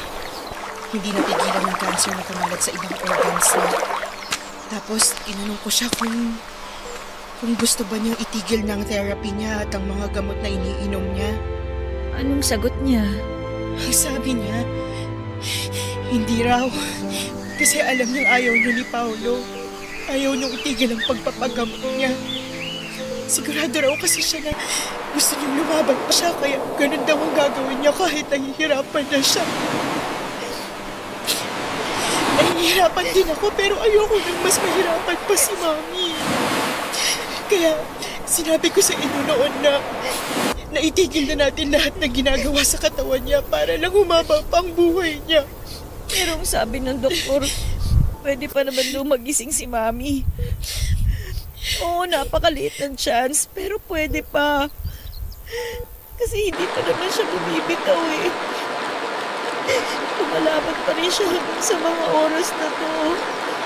hindi napigilan ng cancer na kumalat sa ibang organs niya. Tapos tinanong ko siya kung gusto ba niyang itigil ng therapy niya at ang mga gamot na iniinom niya. Anong sagot niya? Ang sabi niya, hindi raw. Kasi alam niyang ayaw niya ni Paolo. Ayaw niyang itigil ang pagpapagamot niya. Sigurado raw kasi siya na gusto niyang lumaban pa siya kaya ganun daw ang gagawin niya kahit nahihirapan na siya. Nahihirapan din ako pero ayoko nang mas mahirapan pa si Mami. Kaya sinabi ko sa inyo noon na itigil na natin lahat na ginagawa sa katawan niya para lang humaba pa ang buhay niya. Pero ang sabi ng doktor, pwede pa naman lumagising si Mami. Oo, napakaliit ng chance, pero pwede pa. Kasi hindi pa naman siya bumibitaw eh. Lumalaban pa rin siya sa mga oras na to.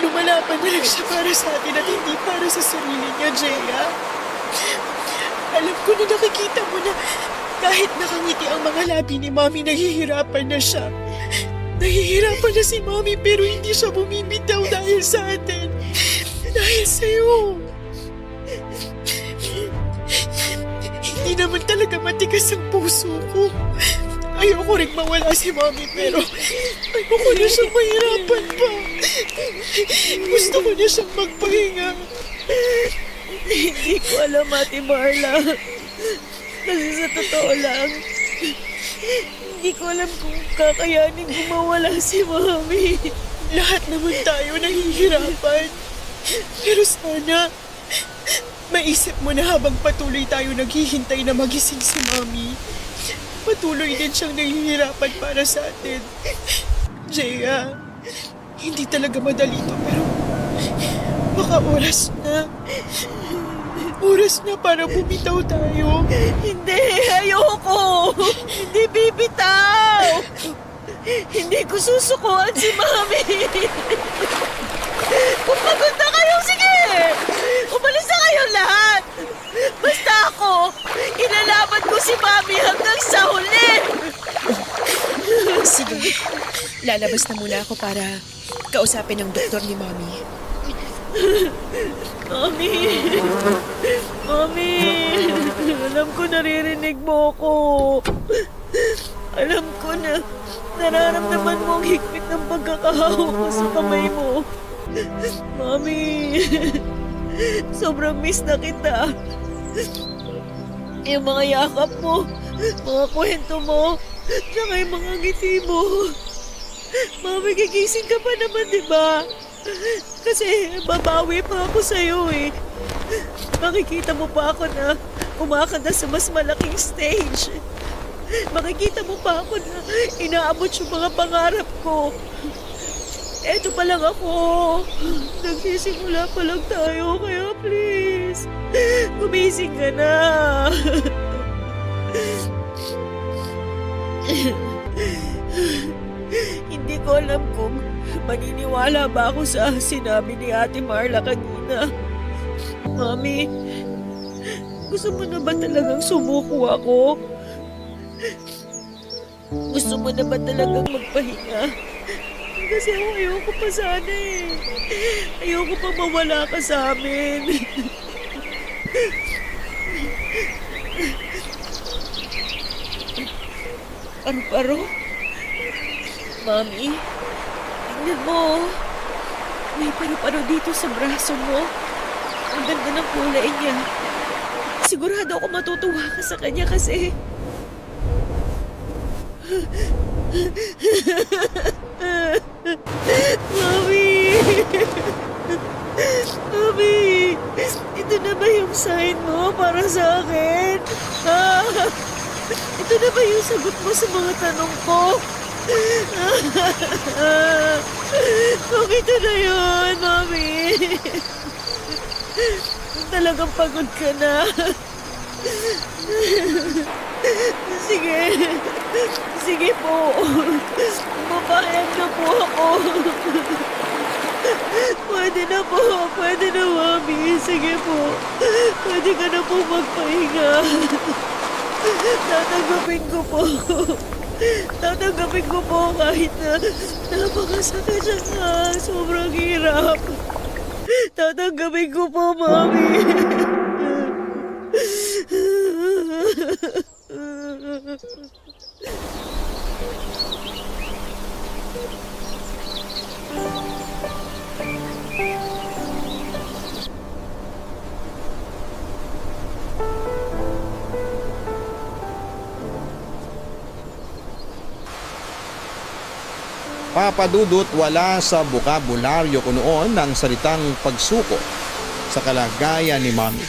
Lumalaban na lang siya para sa atin at hindi para sa sarili niya, Jaya. Alam ko na nakikita mo na kahit nakangiti ang mga labi ni Mami, nahihirapan na siya. Nahihirapan na si Mami pero hindi siya bumibitaw dahil sa atin. Dahil sa'yo. Hindi naman talaga matigas ang puso ko. Ayoko rin mawala si Mami pero ayoko na siyang mahirapan pa. Gusto ko na siyang magpahinga. Hindi ko alam, Ate Marla. Kasi sa totoo lang, hindi ko alam kung kakayanin kung mawala si Mami. Lahat naman tayo nahihirapan. Pero sana, maisip mo na habang patuloy tayo naghihintay na magising si Mami, patuloy din siyang nahihirapan para sa atin. Jaya, hindi talaga madali to pero baka oras na. Oras na para bumitaw tayo. Hindi, ayoko! Hindi bibitaw! Hindi ko susukuan si Mami! Kung pagod na kayo, sige! Umalis na kayo lahat! Basta ako, ilalaban ko si Mami hanggang sa huli! Sige, lalabas na muna ako para kausapin ng doktor ni Mami. Mami! Mami! Alam ko naririnig mo ko. Alam ko na nararamdaman mo ang higpit ng pagkakahawak ko sa kamay mo. Mami! Sobrang miss na kita. Yung mga yakap mo, mga kwento mo, tsaka yung mga ngiti mo. Mami, gigising ka pa naman, di ba? Kasi babawi pa ako sa'yo eh. Makikita mo pa ako na kumakanta sa mas malaking stage. Makikita mo pa ako na inaabot yung mga pangarap ko. Eto pa lang ako. Nagsisimula pa lang tayo, kaya please, gumising ka na. Hindi ko alam kung maniniwala ba ako sa sinabi ni Ate Marla kanina. Mami, gusto mo na ba talagang sumuko ako? Gusto mo na ba talagang magpahinga? Kasi ayoko pa sana eh. Ayoko pa mawala ka sa amin. Paru-paro? Mami, tingnan mo. May paru-paro dito sa braso mo. Ang ganda ng kulay niya. Sigurado ako matutuwa ka sa kanya kasi... Mami! Mami! Ito na ba yung sign mo para sa akin? Ha? Ito na ba yung sagot mo sa mga tanong ko? Kung ito na yun, Mami! Talagang pagod ka na. Sige. Sige po. Mapahayag na po ako. Pwede na po. Pwede na, Mami. Sige po. Pwede ka na po magpahinga. Tatanggapin ko po. Tatanggapin ko po kahit na napakasakit siya na sobrang hirap. Tatanggapin ko po, Mami. Papadudot, wala sa bukabularyo ko noon ang salitang pagsuko sa kalagayan ni Mami.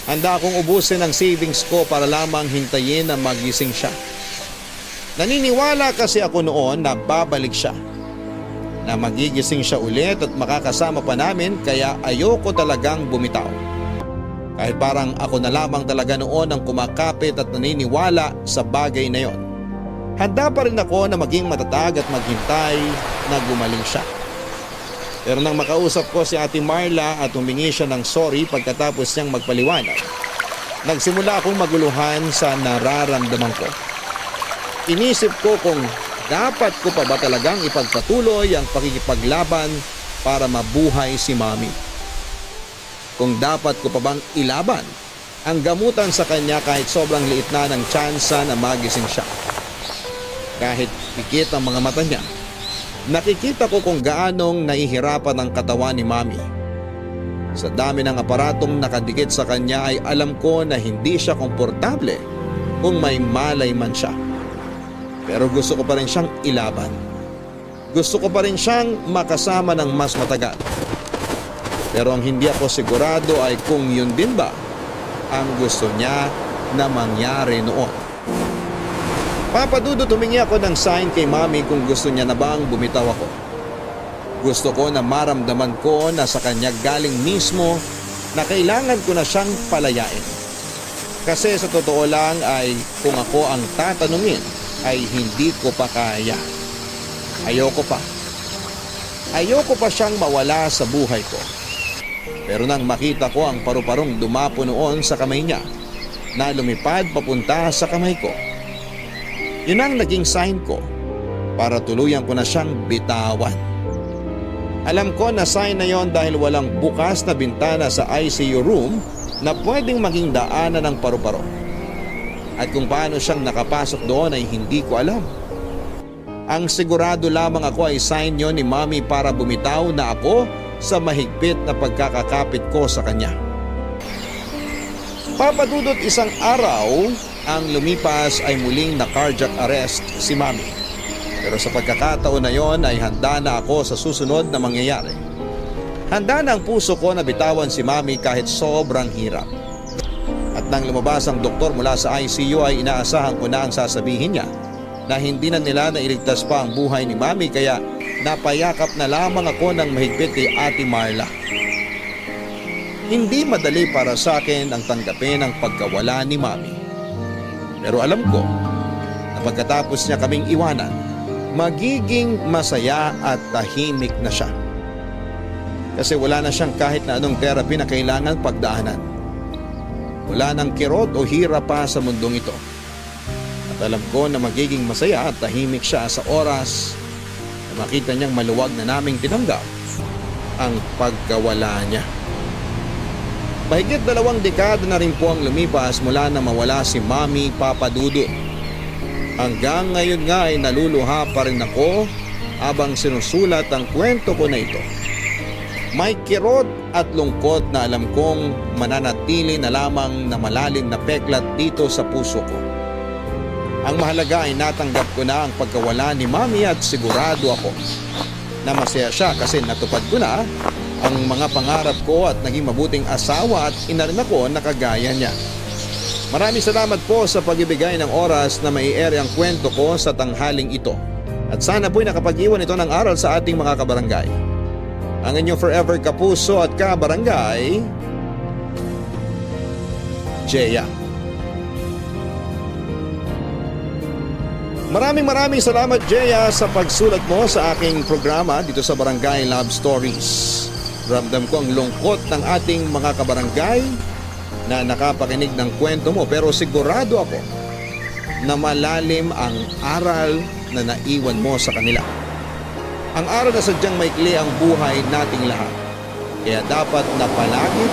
Handa akong ubusin ang savings ko para lamang hintayin na magising siya. Naniniwala kasi ako noon na babalik siya, na magigising siya ulit at makakasama pa namin, kaya ayoko talagang bumitaw. Kahit parang ako na lamang talaga noon ang kumakapit at naniniwala sa bagay na yon. Handa pa rin ako na maging matatag at maghintay na gumaling siya. Pero nang makausap ko si Ate Marla at humingi siya ng sorry pagkatapos niyang magpaliwanag, nagsimula akong maguluhan sa nararamdaman ko. Inisip ko kung dapat ko pa ba talagang ipagpatuloy ang pakikipaglaban para mabuhay si Mami. Kung dapat ko pa bang ilaban ang gamutan sa kanya kahit sobrang liit na ng tsansa na magising siya. Kahit pikit ang mga mata niya, nakikita ko kung gaanong nahihirapan ang katawan ni Mami. Sa dami ng aparatong nakadikit sa kanya ay alam ko na hindi siya komportable kung may malay man siya. Pero gusto ko pa rin siyang ilaban. Gusto ko pa rin siyang makasama ng mas matagal. Pero ang hindi ako sigurado ay kung yun din ba ang gusto niya na mangyari noon. Papadudot, humingi ako ng sign kay Mami kung gusto niya na bang bumitaw ako. Gusto ko na maramdaman ko na sa kanya galing mismo na kailangan ko na siyang palayain. Kasi sa totoo lang ay kung ako ang tatanungin ay hindi ko pa kaya. Ayoko pa. Ayoko pa siyang mawala sa buhay ko. Pero nang makita ko ang paru-parong dumapo noon sa kamay niya na lumipad papunta sa kamay ko, yun ang naging sign ko para tuluyan ko na siyang bitawan. Alam ko na sign na yon dahil walang bukas na bintana sa ICU room na pwedeng maging daanan ng paru-paro. At kung paano siyang nakapasok doon ay hindi ko alam. Ang sigurado lamang ako ay sign yon ni Mami para bumitaw na ako sa mahigpit na pagkakakapit ko sa kanya. Papadudot isang araw ang lumipas ay muling na cardiac arrest si Mami. Pero sa pagkakataon na yon ay handa na ako sa susunod na mangyayari. Handa na ang puso ko na bitawan si Mami kahit sobrang hirap. At nang lumabas ang doktor mula sa ICU ay inaasahan ko na ang sasabihin niya na hindi na nila nailigtas pa ang buhay ni Mami kaya napayakap na lamang ako ng mahigpit kay Ate Marla. Hindi madali para sa akin ang tanggapin ang pagkawala ni Mami. Pero alam ko na pagkatapos niya kaming iwanan, magiging masaya at tahimik na siya. Kasi wala na siyang kahit na anong therapy na kailangan pagdaanan. Wala nang kirot o hirap pa sa mundong ito. At alam ko na magiging masaya at tahimik siya sa oras na makita niyang maluwag na naming tinanggap ang pagkawala niya. Mahigit 2 dekada na rin po ang lumipas mula na mawala si Mami Papa Dudut. Hanggang ngayon nga ay naluluha pa rin ako habang sinusulat ang kwento ko na ito. May kirot at lungkot na alam kong mananatili na lamang na malalim na peklat dito sa puso ko. Ang mahalaga ay natanggap ko na ang pagkawala ni Mami at sigurado ako na masaya siya kasi natupad ko na ang mga pangarap ko at naging mabuting asawa at ina rin ako na kagaya niya. Maraming salamat po sa pagbibigay ng oras na mai-air ang kwento ko sa tanghaling ito. At sana po'y nakapag-iwan ito ng aral sa ating mga kabarangay. Ang inyong forever kapuso at kabarangay, Jeya. Maraming salamat, Jeya, sa pagsulat mo sa aking programa dito sa Barangay Love Stories. Ramdam ko ang lungkot ng ating mga kabarangay na nakapakinig ng kwento mo, pero sigurado ako na malalim ang aral na naiwan mo sa kanila. Ang aral na sadyang maikli ang buhay nating lahat. Kaya dapat na palagi